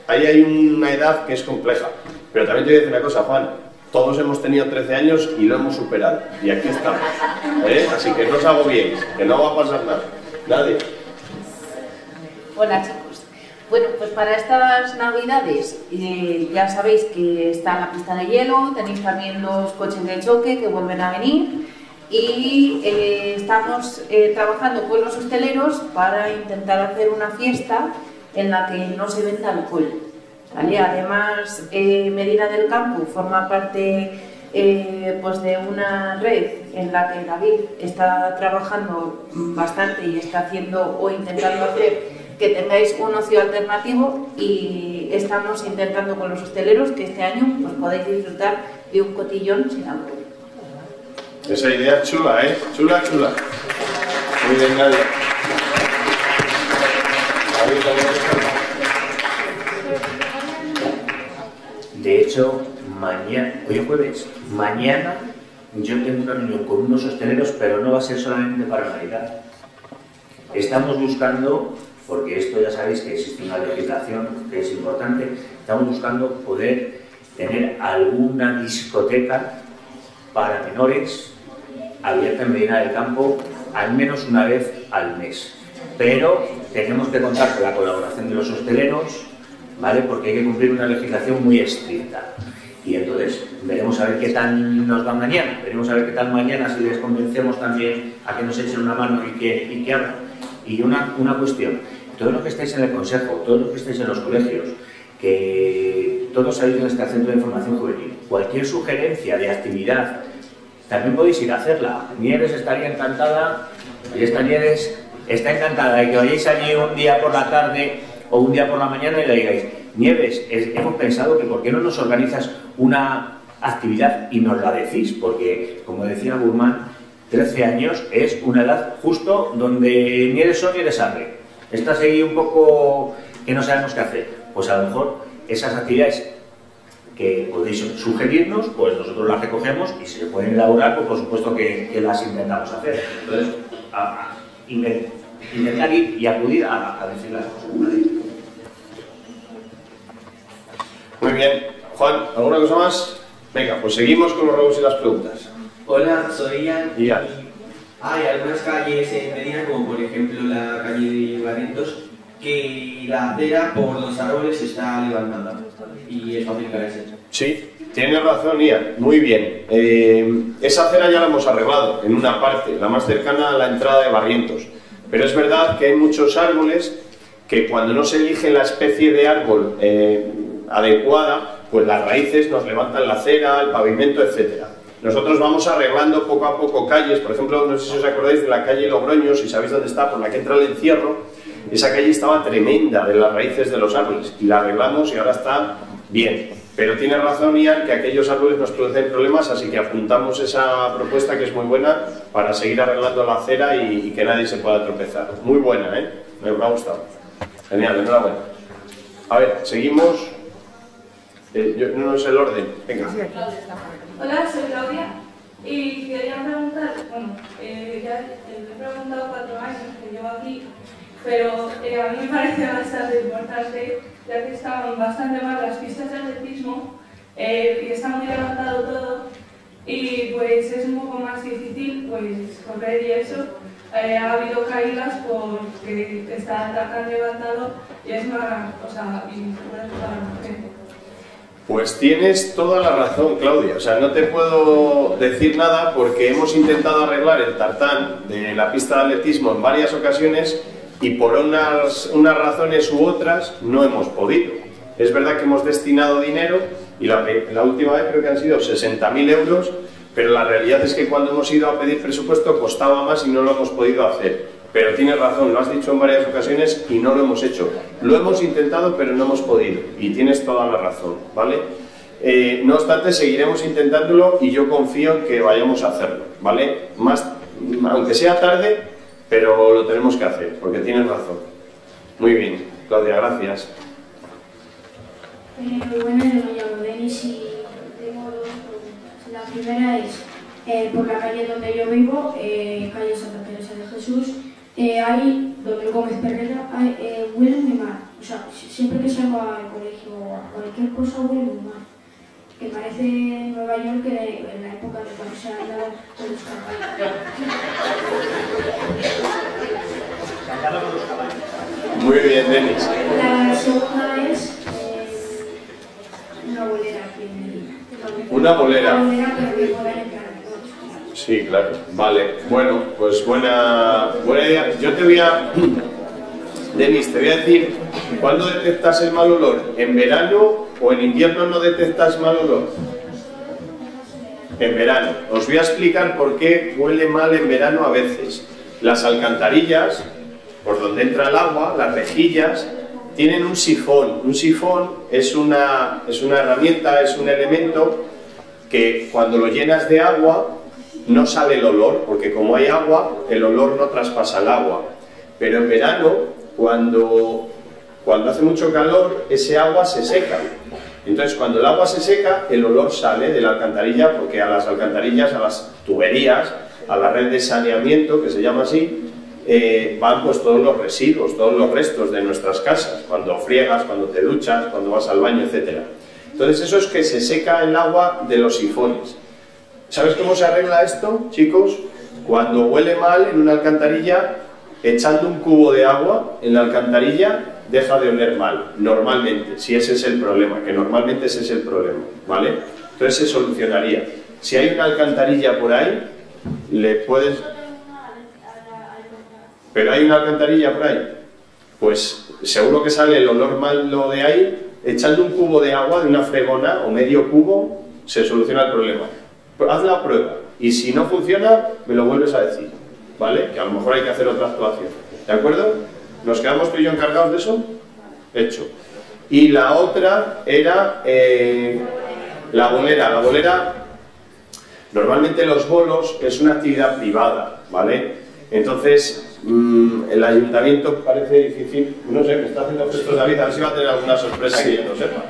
Ahí hay una edad que es compleja, pero también te voy a decir una cosa, Juan, todos hemos tenido 13 años y lo hemos superado, y aquí estamos, así que no os agobiéis, que no va a pasar nada. Nadie. Hola chicos. Bueno, pues para estas navidades ya sabéis que está la pista de hielo, tenéis también los coches de choque que vuelven a venir y estamos trabajando con los hosteleros para intentar hacer una fiesta en la que no se venda alcohol, ¿vale? Además, Medina del Campo forma parte pues de una red en la que David está trabajando bastante y está haciendo o intentando hacer que tengáis un ocio alternativo, y estamos intentando con los hosteleros que este año pues podáis disfrutar de un cotillón sin alcohol. Esa idea es chula, chula. Muy bien, Nadia. De hecho, hoy es jueves, mañana yo tengo una reunión con unos hosteleros, pero no va a ser solamente para Navidad. Estamos buscando, porque esto ya sabéis que existe una legislación que es importante, estamos buscando poder tener alguna discoteca para menores abierta en Medina del Campo al menos una vez al mes. Pero tenemos que contar con la colaboración de los hosteleros, ¿vale? Porque hay que cumplir una legislación muy estricta. Y entonces veremos a ver qué tal nos va mañana, veremos a ver qué tal mañana, si les convencemos también a que nos echen una mano y que hagan. Y una cuestión, todos los que estáis en el consejo, todos los que estáis en los colegios, que todos sabéis dónde está el Centro de Información Juvenil, cualquier sugerencia de actividad, también podéis ir a hacerla. Nieves estaría encantada, y esta Nieves está encantada de que vayáis allí un día por la tarde o un día por la mañana y le digáis: Nieves, hemos pensado que por qué no nos organizas una actividad y nos la decís, porque, como decía Guzmán, 13 años es una edad justo donde ni eres sol ni eres arre. Estás ahí un poco que no sabemos qué hacer. Pues a lo mejor esas actividades que podéis sugerirnos, pues nosotros las recogemos y si se pueden elaborar, pues por supuesto que las intentamos hacer. Entonces, intentar ir y acudir a decir las cosas. Muy bien. Juan, ¿alguna cosa más? Venga, pues seguimos con los robos y las preguntas. Hola, soy Ian. Ian. Hay algunas calles en Medina, como por ejemplo la calle de Barrientos, que la acera por los árboles está levantada y es fácil caerse. Sí, tienes razón, Ian. Muy bien. Esa acera ya la hemos arreglado en una parte, la más cercana a la entrada de Barrientos. Pero es verdad que hay muchos árboles que cuando no se elige la especie de árbol adecuada, pues las raíces nos levantan la acera, el pavimento, etcétera. Nosotros vamos arreglando poco a poco calles, por ejemplo, no sé si os acordáis de la calle Logroño, si sabéis dónde está, por la que entra el encierro, esa calle estaba tremenda de las raíces de los árboles y la arreglamos y ahora está bien. Pero tiene razón, Ian, que aquellos árboles nos producen problemas, así que apuntamos esa propuesta que es muy buena para seguir arreglando la acera y que nadie se pueda tropezar. Muy buena, ¿eh? Me ha gustado. Genial, enhorabuena. A ver, seguimos. No es el orden. Venga. Hola, soy Claudia y quería preguntar, bueno, ya he preguntado 4 años que llevo aquí, pero a mí me parece bastante importante, ya que estaban bastante mal las pistas de atletismo y está muy levantado todo y pues es un poco más difícil pues correr y eso. Ha habido caídas porque está tan levantado y es una cosa insegura para la gente. Pues tienes toda la razón, Claudia. O sea, no te puedo decir nada porque hemos intentado arreglar el tartán de la pista de atletismo en varias ocasiones y por unas razones u otras no hemos podido. Es verdad que hemos destinado dinero y la última vez creo que han sido 60.000 euros, pero la realidad es que cuando hemos ido a pedir presupuesto costaba más y no lo hemos podido hacer. Pero tienes razón, lo has dicho en varias ocasiones y no lo hemos hecho. Lo hemos intentado, pero no hemos podido. Y tienes toda la razón, ¿vale? No obstante, seguiremos intentándolo y yo confío en que vayamos a hacerlo, ¿vale? Aunque sea tarde, pero lo tenemos que hacer, porque tienes razón. Muy bien, Claudia, gracias. Bueno, yo me llamo Denis y tengo 2 preguntas. La primera es, por la calle donde yo vivo, calle Santa Teresa de Jesús, hay, donde Gómez Perrera, huele muy mal. O sea, siempre que salgo al colegio o a cualquier cosa huele muy mal. Que parece Nueva York en la época de cuando se andaban con los caballos. Muy bien, Denis. La segunda es una bolera aquí en Medina. Una bolera. Una bolera, pero que pueda entrar. Sí, claro. Vale. Bueno, pues buena idea. Yo te voy a... Denis, te voy a decir, ¿cuándo detectas el mal olor? ¿En verano o en invierno no detectas mal olor? En verano. Os voy a explicar por qué huele mal en verano a veces. Las alcantarillas, por donde entra el agua, las rejillas, tienen un sifón. Un sifón es una herramienta, es un elemento que cuando lo llenas de agua no sale el olor, porque como hay agua, el olor no traspasa el agua. Pero en verano, cuando hace mucho calor, ese agua se seca. Entonces, cuando el agua se seca, el olor sale de la alcantarilla, porque a las alcantarillas, a las tuberías, a la red de saneamiento, que se llama así, van pues todos los residuos, todos los restos de nuestras casas, cuando friegas, cuando te duchas, cuando vas al baño, etc. Entonces, eso es que se seca el agua de los sifones. ¿Sabes cómo se arregla esto, chicos? Cuando huele mal en una alcantarilla, echando un cubo de agua en la alcantarilla, deja de oler mal, normalmente, si ese es el problema, que normalmente ese es el problema, ¿vale? Entonces se solucionaría. Si hay una alcantarilla por ahí, le puedes... ¿Pero hay una alcantarilla por ahí? Pues seguro que sale el olor malo de ahí, echando un cubo de agua de una fregona o medio cubo, se soluciona el problema. Haz la prueba y si no funciona, me lo vuelves a decir, ¿vale? Que a lo mejor hay que hacer otra actuación, ¿de acuerdo? ¿Nos quedamos tú y yo encargados de eso? Hecho. Y la otra era La bolera, normalmente los bolos es una actividad privada, ¿vale? Entonces, el ayuntamiento parece difícil, no sé, me está haciendo gestos David, a ver si va a tener alguna sorpresa que yo no sepa.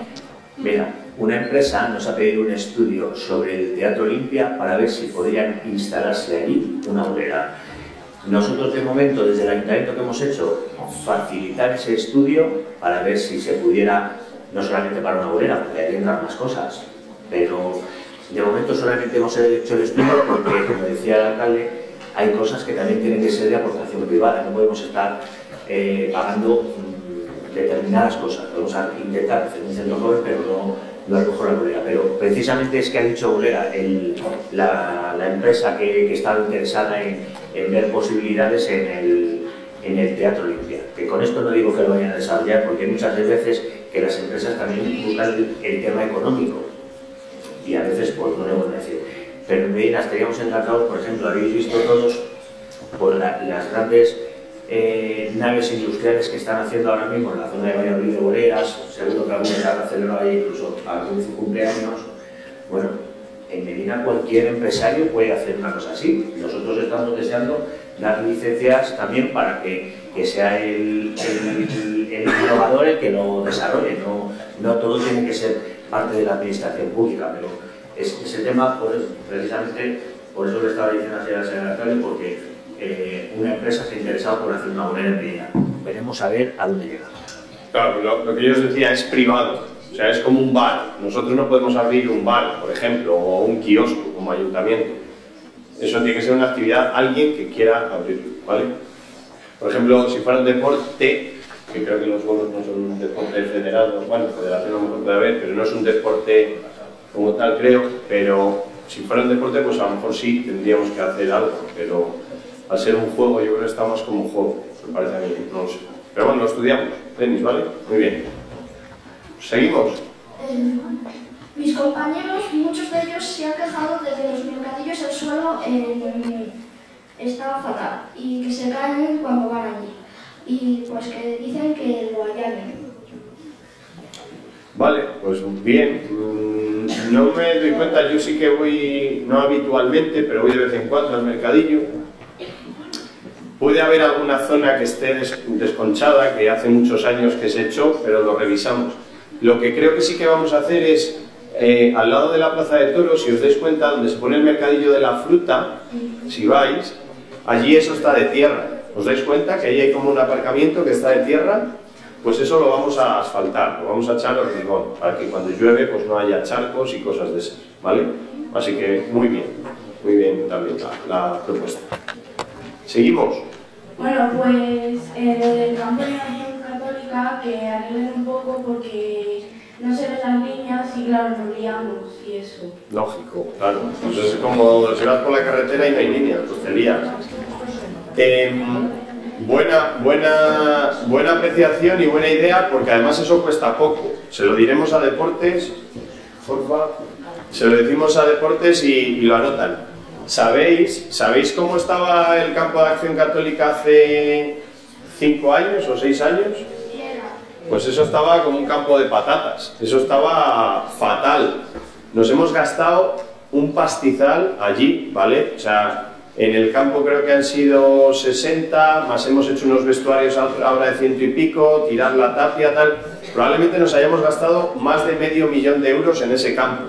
Mira, una empresa nos ha pedido un estudio sobre el Teatro Olimpia para ver si podrían instalarse allí una bolera. Nosotros, de momento, desde el ayuntamiento, que hemos hecho, facilitar ese estudio para ver si se pudiera, no solamente para una bolera, porque hay que entrar más cosas, pero de momento solamente hemos hecho el estudio porque, como decía el alcalde, hay cosas que también tienen que ser de aportación privada, no podemos estar pagando determinadas cosas. Podemos intentar hacer un centro joven, pero no a lo mejor la bolera. Pero precisamente es que ha dicho bolera la empresa que está interesada en ver posibilidades en el Teatro Olimpia. Que con esto no digo que lo vayan a desarrollar, porque hay muchas veces que las empresas también buscan el tema económico y a veces pues no le voy a decir. Pero en Medina estaríamos encantados, por ejemplo, habéis visto todos por las grandes naves industriales que están haciendo ahora mismo en la zona de Valladolid de Boleras, seguro que algunos han celebrado ahí incluso algún cumpleaños. Bueno, en Medina cualquier empresario puede hacer una cosa así. Nosotros estamos deseando dar licencias también para que sea el innovador el que lo desarrolle. No todo tiene que ser parte de la administración pública, pero ese tema, precisamente, por eso le estaba diciendo así a la señora alcalde, porque una empresa se ha interesado por hacer una bolera en Medina. Veremos a ver a dónde llega. Claro, lo que yo os decía es privado, o sea, es como un bar. Nosotros no podemos abrir un bar, por ejemplo, o un kiosco como ayuntamiento. Eso tiene que ser una actividad, alguien que quiera abrirlo, ¿vale? Por ejemplo, si fuera un deporte, que creo que los bolos no son un deporte federado, bueno, federación a lo mejor puede haber, pero no es un deporte como tal, creo, pero si fuera un deporte, pues a lo mejor sí tendríamos que hacer algo, pero al ser un juego, yo creo que está más como un juego, me parece a mí, no lo sé. Pero bueno, lo estudiamos, Denis, ¿vale? Muy bien. ¿Seguimos? Mis compañeros, muchos de ellos se han quejado de que los mercadillos, el suelo está fatal y que se caen cuando van allí. Y pues que dicen que lo allanen. Vale, pues bien. No me doy cuenta, yo sí que voy, no habitualmente, pero voy de vez en cuando al mercadillo. Puede haber alguna zona que esté desconchada, que hace muchos años que se echó, pero lo revisamos. Lo que creo que sí que vamos a hacer es, al lado de la Plaza de Toros, si os dais cuenta, donde se pone el mercadillo de la fruta, si vais, allí eso está de tierra. ¿Os dais cuenta que ahí hay como un aparcamiento que está de tierra? Pues eso lo vamos a asfaltar, lo vamos a echar hormigón, para que cuando llueve pues no haya charcos y cosas de esas, ¿vale? Así que muy bien también la propuesta. ¿Seguimos? Bueno, pues el campo de la Acción Católica que arreglen un poco porque no se ven las líneas y claro, nos liamos y eso. Lógico, claro. Pues es como si vas por la carretera y no hay líneas, pues te lías. Buena apreciación y buena idea, porque además eso cuesta poco. Se lo diremos a Deportes, porfa. Se lo decimos a Deportes y lo anotan. ¿Sabéis cómo estaba el campo de Acción Católica hace 5 años o 6 años? Pues eso estaba como un campo de patatas. Eso estaba fatal. Nos hemos gastado un pastizal allí, ¿vale? O sea, en el campo creo que han sido 60, más hemos hecho unos vestuarios ahora de 100 y pico, tirar la tapia, tal. Probablemente nos hayamos gastado más de $500.000 de euros en ese campo.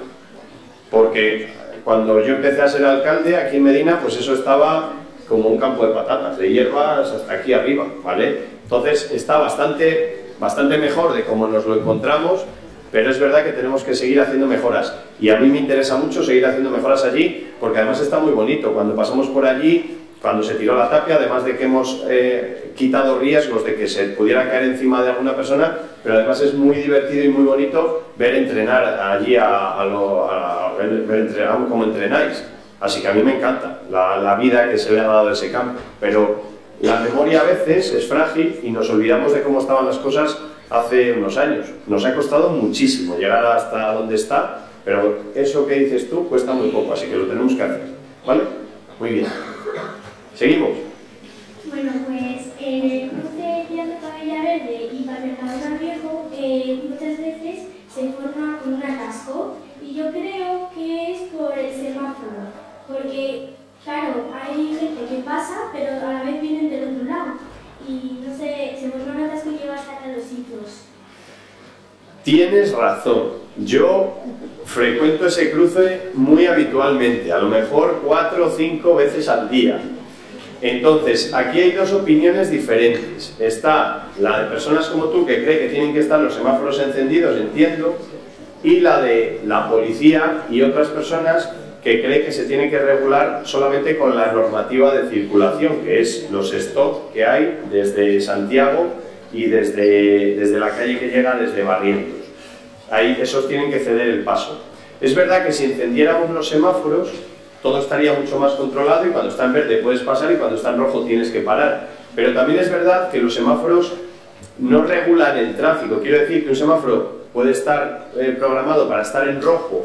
Porque cuando yo empecé a ser alcalde aquí en Medina, pues eso estaba como un campo de patatas, de hierbas hasta aquí arriba, ¿vale? Entonces está bastante mejor de cómo nos lo encontramos, pero es verdad que tenemos que seguir haciendo mejoras. Y a mí me interesa mucho seguir haciendo mejoras allí, porque además está muy bonito. Cuando pasamos por allí, cuando se tiró la tapia, además de que hemos quitado riesgos de que se pudiera caer encima de alguna persona, pero además es muy divertido y muy bonito ver entrenar allí ver cómo entrenáis. Así que a mí me encanta la vida que se le ha dado a ese campo. Pero la memoria a veces es frágil y nos olvidamos de cómo estaban las cosas hace unos años. Nos ha costado muchísimo llegar hasta donde está, pero eso que dices tú cuesta muy poco, así que lo tenemos que hacer, ¿vale? Muy bien. Seguimos. Bueno, pues el cruce Piazza Villaverde y para el Mercadona Viejo muchas veces se forma con un atasco y Y yo creo que es por el semáforo, porque, claro, hay gente que pasa, pero a la vez vienen del otro lado. Y no sé, se vuelve un atasco y llega hasta los sitios. Tienes razón. Yo frecuento ese cruce muy habitualmente, a lo mejor 4 o 5 veces al día. Entonces, aquí hay dos opiniones diferentes. Está la de personas como tú que cree que tienen que estar los semáforos encendidos, entiendo, y la de la policía y otras personas que cree que se tiene que regular solamente con la normativa de circulación, que es los stop que hay desde Santiago y desde la calle que llega desde Barrientos. Ahí esos tienen que ceder el paso. Es verdad que si encendiéramos los semáforos, todo estaría mucho más controlado y cuando está en verde puedes pasar y cuando está en rojo tienes que parar. Pero también es verdad que los semáforos no regulan el tráfico. Quiero decir que un semáforo puede estar programado para estar en rojo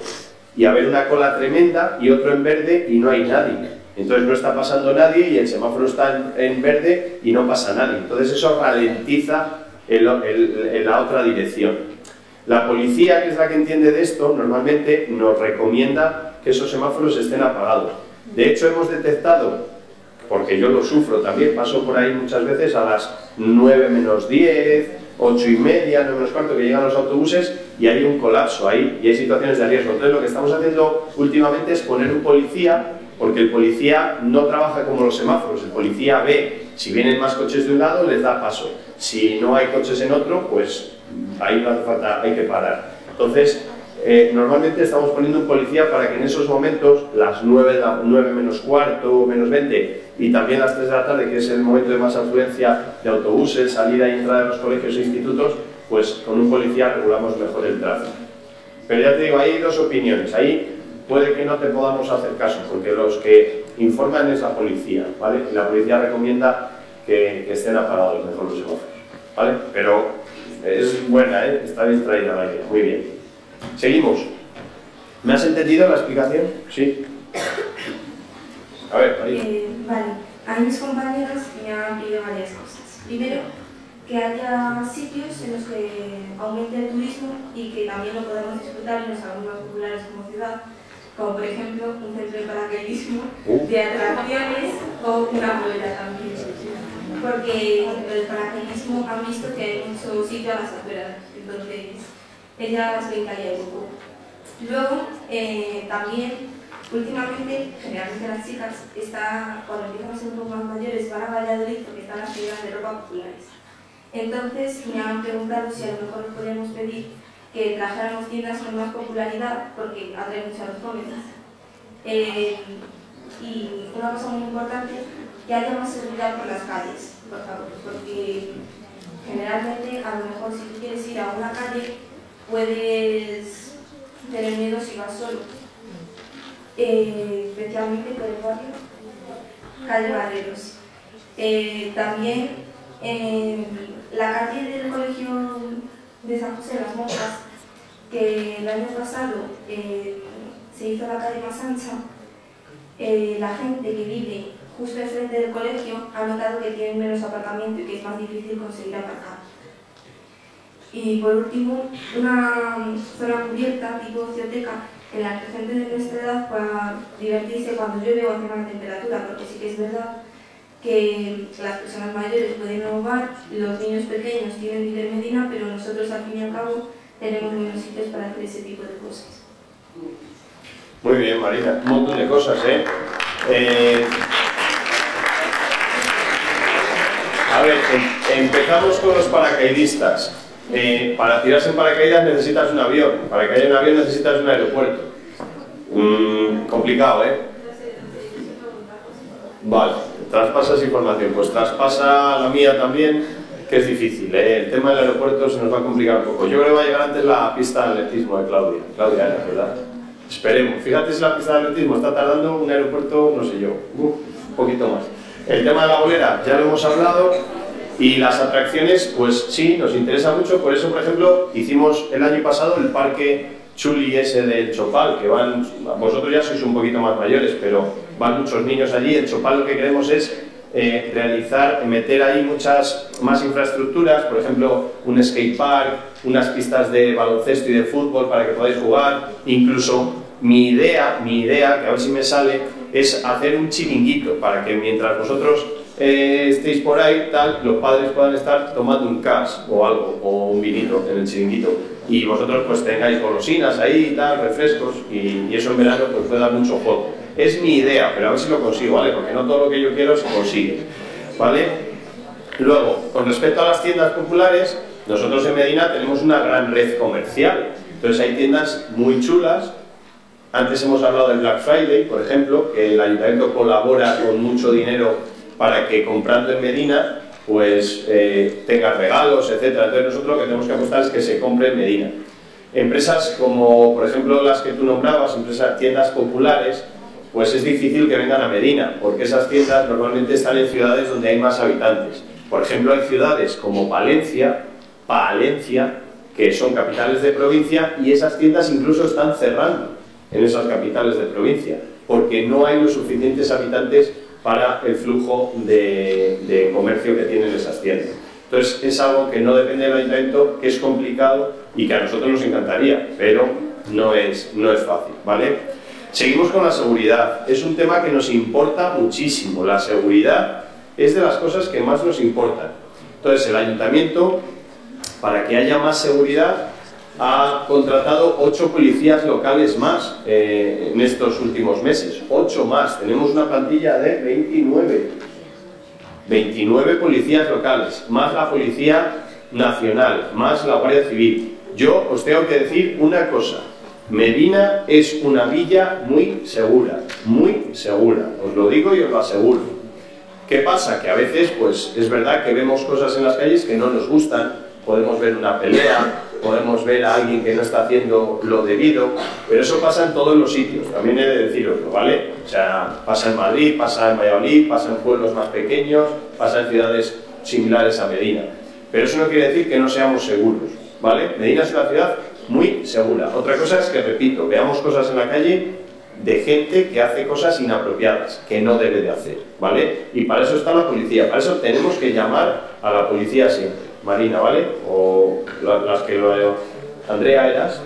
y haber una cola tremenda y otro en verde y no hay nadie. Entonces no está pasando nadie y el semáforo está en verde y no pasa nadie. Entonces eso ralentiza en la otra dirección. La policía, que es la que entiende de esto, normalmente nos recomienda que esos semáforos estén apagados. De hecho, hemos detectado, porque yo lo sufro también, paso por ahí muchas veces a las 9 menos 10, 8 y media, 9 menos cuarto, que llegan los autobuses y hay un colapso ahí y hay situaciones de riesgo. Entonces, lo que estamos haciendo últimamente es poner un policía, porque el policía no trabaja como los semáforos. El policía ve, si vienen más coches de un lado, les da paso. Si no hay coches en otro, pues ahí no hace falta, hay que parar. Entonces, normalmente estamos poniendo un policía para que en esos momentos, las 9 menos cuarto, menos 20 y también las 3 de la tarde, que es el momento de más afluencia de autobuses, salida y entrada de los colegios e institutos, pues con un policía regulamos mejor el tráfico. Pero ya te digo, hay dos opiniones. Ahí puede que no te podamos hacer caso, porque los que informan es la policía, ¿vale? Y la policía recomienda que estén apagados mejor los semáforos, ¿vale? Pero es buena, ¿eh? Está bien traída la idea. Muy bien. Seguimos. ¿Me has entendido la explicación? Sí. A ver, María. Vale. A mis compañeros me han pedido varias cosas. Primero, que haya sitios en los que aumente el turismo y que también lo podamos disfrutar en los hagamos más populares como ciudad, como por ejemplo un centro de paracaidismo, de atracciones o una rueda también. Porque el paracaidismo han visto que hay mucho sitio a las afueras, entonces ellas se encallaría un poco. Luego, también, últimamente, generalmente las chicas, cuando empiezan a ser un poco más mayores, van a Valladolid porque están las tiendas de ropa populares. Entonces me han preguntado si a lo mejor les podríamos pedir que trajéramos tiendas con más popularidad porque atrae mucho a los jóvenes. Y una cosa muy importante, que haya más seguridad por las calles, por favor, porque generalmente a lo mejor si tú quieres ir a una calle puedes tener miedo si vas solo, especialmente por el barrio, calle Barreros. También la calle del colegio de San José de las Monjas, que el año pasado se hizo la calle más ancha, la gente que vive justo enfrente del colegio ha notado que tienen menos aparcamiento y que es más difícil conseguir aparcar. Y por último, una zona cubierta tipo ocioteca en la que gente de nuestra edad pueda divertirse cuando llueve o hace mala temperatura, porque sí que es verdad que las personas mayores pueden ahogar, los niños pequeños tienen hipermedina, pero nosotros al fin y al cabo tenemos menos sitios para hacer ese tipo de cosas. Muy bien, Marina, un montón de cosas, ¿eh? A ver, empezamos con los paracaidistas. Para tirarse en paracaídas necesitas un avión, para que haya un avión necesitas un aeropuerto. Complicado, ¿eh? Vale, traspasas información, pues traspasa la mía también, que es difícil, ¿eh? El tema del aeropuerto se nos va a complicar un poco. Yo creo que va a llegar antes la pista de atletismo de Claudia. Claudia, ¿verdad? Esperemos. Fíjate si la pista de atletismo está tardando un aeropuerto, no sé yo, un poquito más. El tema de la bolera ya lo hemos hablado. Y las atracciones, pues sí, nos interesa mucho. Por eso, por ejemplo, hicimos el año pasado el parque chuli ese del Chopal, que van, vosotros ya sois un poquito más mayores, pero van muchos niños allí. El Chopal lo que queremos es meter ahí muchas más infraestructuras, por ejemplo, un skatepark, unas pistas de baloncesto y de fútbol para que podáis jugar. Incluso mi idea, que a ver si me sale, es hacer un chiringuito para que mientras vosotros estéis por ahí, tal, los padres puedan estar tomando un cas o algo, o un vinito en el chiringuito, y vosotros pues tengáis golosinas ahí y tal, refrescos, y eso en verano pues puede dar mucho juego. Es mi idea, pero a ver si lo consigo, ¿vale? Porque no todo lo que yo quiero se consigue, ¿vale? Luego, con respecto a las tiendas populares, nosotros en Medina tenemos una gran red comercial, entonces hay tiendas muy chulas. Antes hemos hablado del Black Friday, por ejemplo, que el ayuntamiento colabora con mucho dinero para que comprando en Medina pues tenga regalos, etcétera. Entonces nosotros lo que tenemos que apostar es que se compre en Medina. Empresas como, por ejemplo, las que tú nombrabas, tiendas populares, pues es difícil que vengan a Medina, porque esas tiendas normalmente están en ciudades donde hay más habitantes. Por ejemplo, hay ciudades como Palencia, que son capitales de provincia, y esas tiendas incluso están cerrando en esas capitales de provincia, porque no hay los suficientes habitantes para el flujo de comercio que tienen esas tiendas. Entonces es algo que no depende del ayuntamiento, que es complicado y que a nosotros nos encantaría, pero no es fácil, ¿vale? Seguimos con la seguridad. Es un tema que nos importa muchísimo. La seguridad es de las cosas que más nos importan. Entonces el ayuntamiento, para que haya más seguridad, ha contratado 8 policías locales más en estos últimos meses. 8 más. Tenemos una plantilla de 29. 29 policías locales, más la Policía Nacional, más la Guardia Civil. Yo os tengo que decir una cosa. Medina es una villa muy segura, os lo digo y os lo aseguro. ¿Qué pasa? Que a veces, pues, es verdad que vemos cosas en las calles que no nos gustan, podemos ver una pelea, podemos ver a alguien que no está haciendo lo debido, pero eso pasa en todos los sitios, también he de deciroslo, ¿vale? O sea, pasa en Madrid, pasa en Valladolid, pasa en pueblos más pequeños, pasa en ciudades similares a Medina. Pero eso no quiere decir que no seamos seguros, ¿vale? Medina es una ciudad muy segura. Otra cosa es que, repito, veamos cosas en la calle de gente que hace cosas inapropiadas, que no debe de hacer, ¿vale? Y para eso está la policía, para eso tenemos que llamar a la policía siempre. Marina, ¿vale? O las que Andrea eras,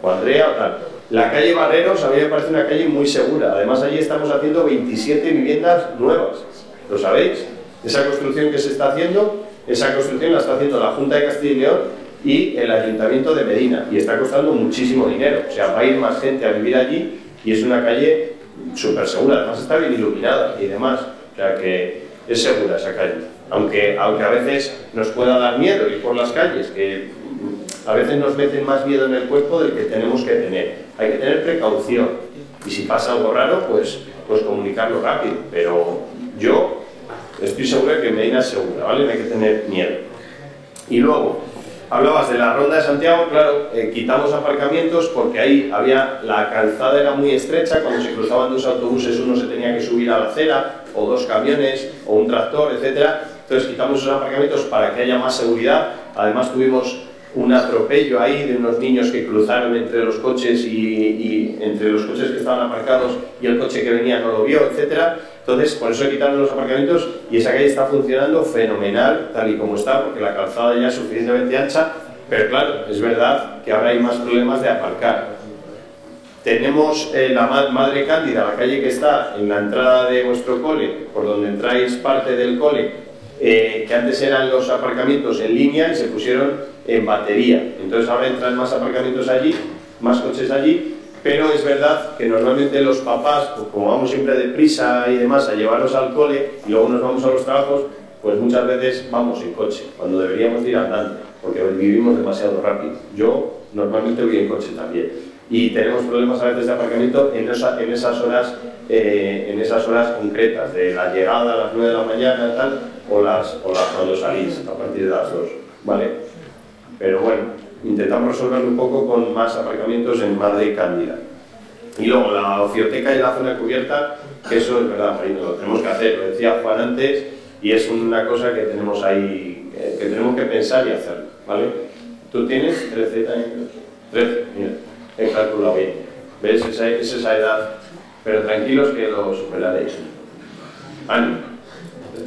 o Andrea o tal. La calle Barreros a mí me parece una calle muy segura. Además allí estamos haciendo 27 viviendas nuevas. ¿Lo sabéis? Esa construcción que se está haciendo, esa construcción la está haciendo la Junta de Castilla y León y el Ayuntamiento de Medina. Y está costando muchísimo dinero. O sea, va a ir más gente a vivir allí y es una calle súper segura. Además está bien iluminada y demás. O sea que es segura esa calle. Aunque a veces nos pueda dar miedo ir por las calles, que a veces nos meten más miedo en el cuerpo del que tenemos que tener. Hay que tener precaución y si pasa algo raro, pues comunicarlo rápido. Pero yo estoy seguro de que Medina es segura, ¿vale? No hay que tener miedo. Y luego, hablabas de la Ronda de Santiago, claro, quitamos aparcamientos porque ahí la calzada era muy estrecha, cuando se cruzaban 2 autobuses uno se tenía que subir a la acera, o 2 camiones, o un tractor, etcétera. Entonces quitamos esos aparcamientos para que haya más seguridad. Además tuvimos un atropello ahí de unos niños que cruzaron entre los coches y entre los coches que estaban aparcados y el coche que venía no lo vio, etcétera. Entonces por eso quitaron los aparcamientos y esa calle está funcionando fenomenal tal y como está, porque la calzada ya es suficientemente ancha, pero claro, es verdad que ahora hay más problemas de aparcar. Tenemos la Madre Cándida, la calle que está en la entrada de vuestro cole, por donde entráis parte del cole, que antes eran los aparcamientos en línea y se pusieron en batería. Entonces ahora entran más aparcamientos allí, más coches allí, pero es verdad que normalmente los papás, pues como vamos siempre deprisa y demás a llevarlos al cole y luego nos vamos a los trabajos, pues muchas veces vamos en coche, cuando deberíamos ir andando, porque vivimos demasiado rápido. Yo normalmente voy en coche también. Y tenemos problemas a veces de aparcamiento en esas horas concretas, de la llegada a las 9 de la mañana tal, o cuando salís, a partir de las 2, ¿vale? Pero bueno, intentamos resolverlo un poco con más aparcamientos en Madre Cándida. Y luego la ocioteca y la zona cubierta, que eso es verdad, Marino, lo tenemos que hacer, lo decía Juan antes, y es una cosa que tenemos ahí, que tenemos que pensar y hacerlo, ¿vale? ¿Tú tienes 13 años? 13, mira. He calculado bien. ¿Ves? Es esa edad. Pero tranquilos que lo superaréis. ¡Ánimo!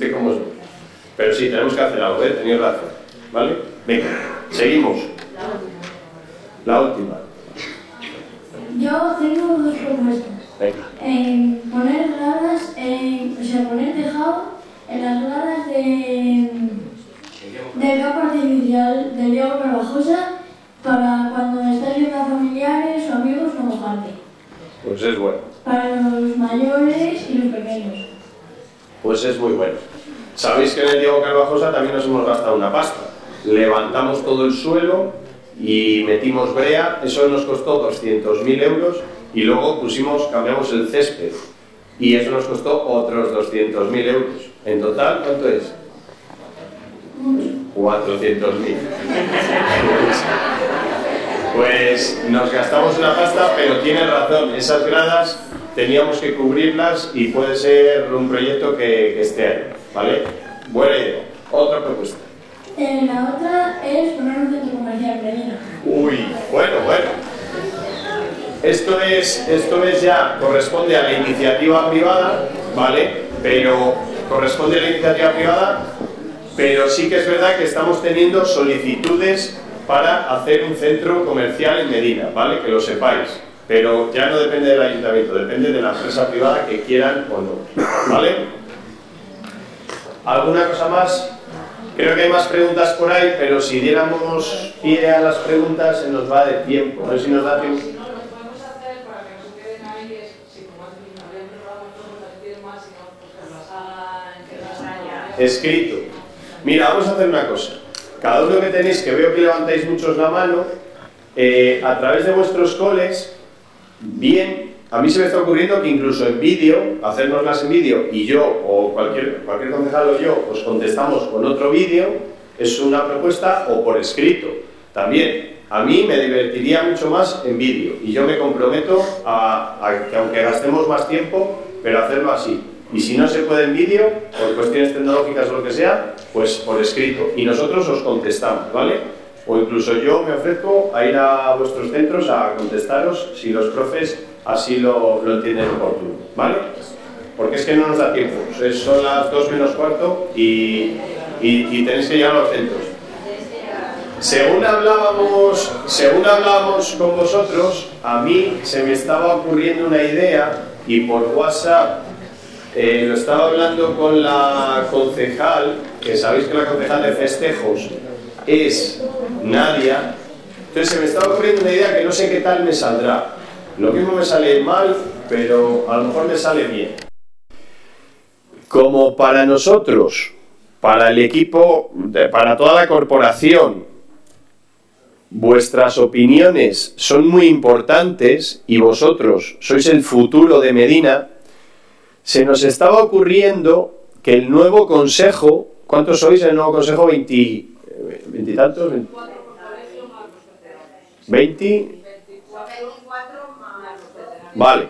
Este como es. Pero sí, tenemos que hacer algo, tenéis razón. ¿Vale? Venga, seguimos. La última. Yo tengo dos propuestas. Venga. Poner gradas, poner tejado en las gradas del campo artificial del Diego Carvajosa para cuando estás viendo a familiares o amigos no mojarte. Pues es bueno. Para los mayores y los pequeños. Pues es muy bueno. Sabéis que en el Diego Carvajosa también nos hemos gastado una pasta. Levantamos todo el suelo y metimos brea, eso nos costó 200.000 euros y luego cambiamos el césped y eso nos costó otros 200.000 euros. En total, ¿cuánto es? 400.000. Pues nos gastamos una pasta, pero tienes razón, esas gradas teníamos que cubrirlas y puede ser un proyecto que esté ahí, ¿vale? Buena idea. Otra propuesta. La otra es poner un centro comercial en Medina. Uy, bueno. Esto es ya, corresponde a la iniciativa privada, ¿vale? Pero corresponde a la iniciativa privada, pero sí que es verdad que estamos teniendo solicitudes para hacer un centro comercial en Medina, ¿vale? Que lo sepáis. Pero ya no depende del ayuntamiento, depende de la empresa privada que quieran o no, ¿vale? ¿Alguna cosa más? Creo que hay más preguntas por ahí, pero si diéramos pie a las preguntas se nos va de tiempo. A ver si nos da tiempo. Escrito. Mira, vamos a hacer una cosa. Cada uno que tenéis, que veo que levantáis muchos la mano, a través de vuestros coles, bien, a mí se me está ocurriendo que incluso en vídeo, hacérnoslas en vídeo, y yo, o cualquier concejal o yo, os contestamos con otro vídeo, es una propuesta, o por escrito. También, a mí me divertiría mucho más en vídeo, y yo me comprometo a que aunque gastemos más tiempo, pero hacerlo así. Y si no se puede en vídeo, por cuestiones tecnológicas o lo que sea, pues por escrito. Y nosotros os contestamos, ¿vale? O incluso yo me ofrezco a ir a vuestros centros a contestaros si los profes así lo entienden oportuno, ¿vale? Porque es que no nos da tiempo. Son las 2 menos cuarto y tenéis que llegar a los centros. Según hablábamos con vosotros, a mí se me estaba ocurriendo una idea y por WhatsApp lo estaba hablando con la concejal, que sabéis que la concejal de festejos es Nadia. Entonces se me estaba ocurriendo una idea que no sé qué tal me saldrá. Lo mismo me sale mal, pero a lo mejor me sale bien. Como para nosotros, para el equipo, para toda la corporación, vuestras opiniones son muy importantes y vosotros sois el futuro de Medina, se nos estaba ocurriendo que el nuevo consejo, ¿cuántos sois en el nuevo consejo? ¿Veintitantos? ¿20? Vale.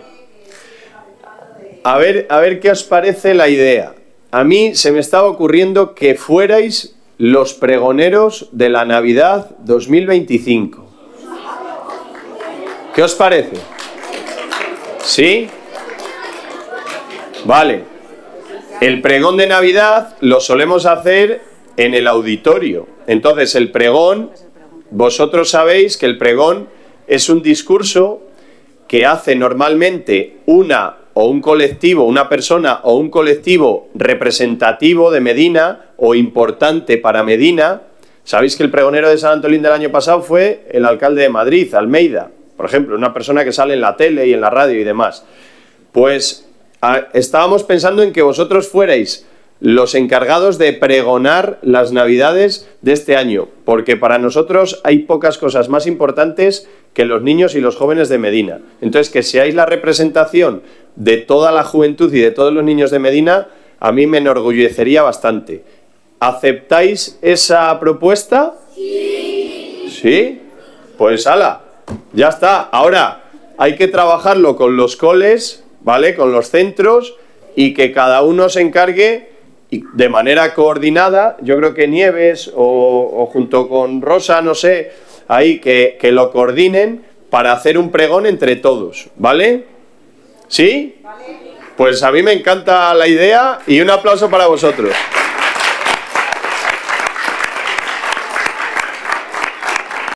A ver qué os parece la idea. A mí se me estaba ocurriendo que fuerais los pregoneros de la Navidad 2025. ¿Qué os parece? ¿Sí? Vale. El pregón de Navidad lo solemos hacer en el auditorio. Entonces el pregón, vosotros sabéis que el pregón es un discurso que hace normalmente una persona o un colectivo representativo de Medina o importante para Medina. Sabéis que el pregonero de San Antolín del año pasado fue el alcalde de Madrid, Almeida, por ejemplo, una persona que sale en la tele y en la radio y demás. Pues estábamos pensando en que vosotros fuerais los encargados de pregonar las Navidades de este año, porque para nosotros hay pocas cosas más importantes que los niños y los jóvenes de Medina. Entonces, que seáis la representación de toda la juventud y de todos los niños de Medina, a mí me enorgullecería bastante. ¿Aceptáis esa propuesta? Sí. ¿Sí? Pues hala, ya está. Ahora hay que trabajarlo con los coles, ¿vale? Con los centros, y que cada uno se encargue de manera coordinada. Yo creo que Nieves o junto con Rosa, no sé, ahí que lo coordinen para hacer un pregón entre todos, ¿vale? ¿Sí? Pues Pues a mí me encanta la idea y un aplauso para vosotros.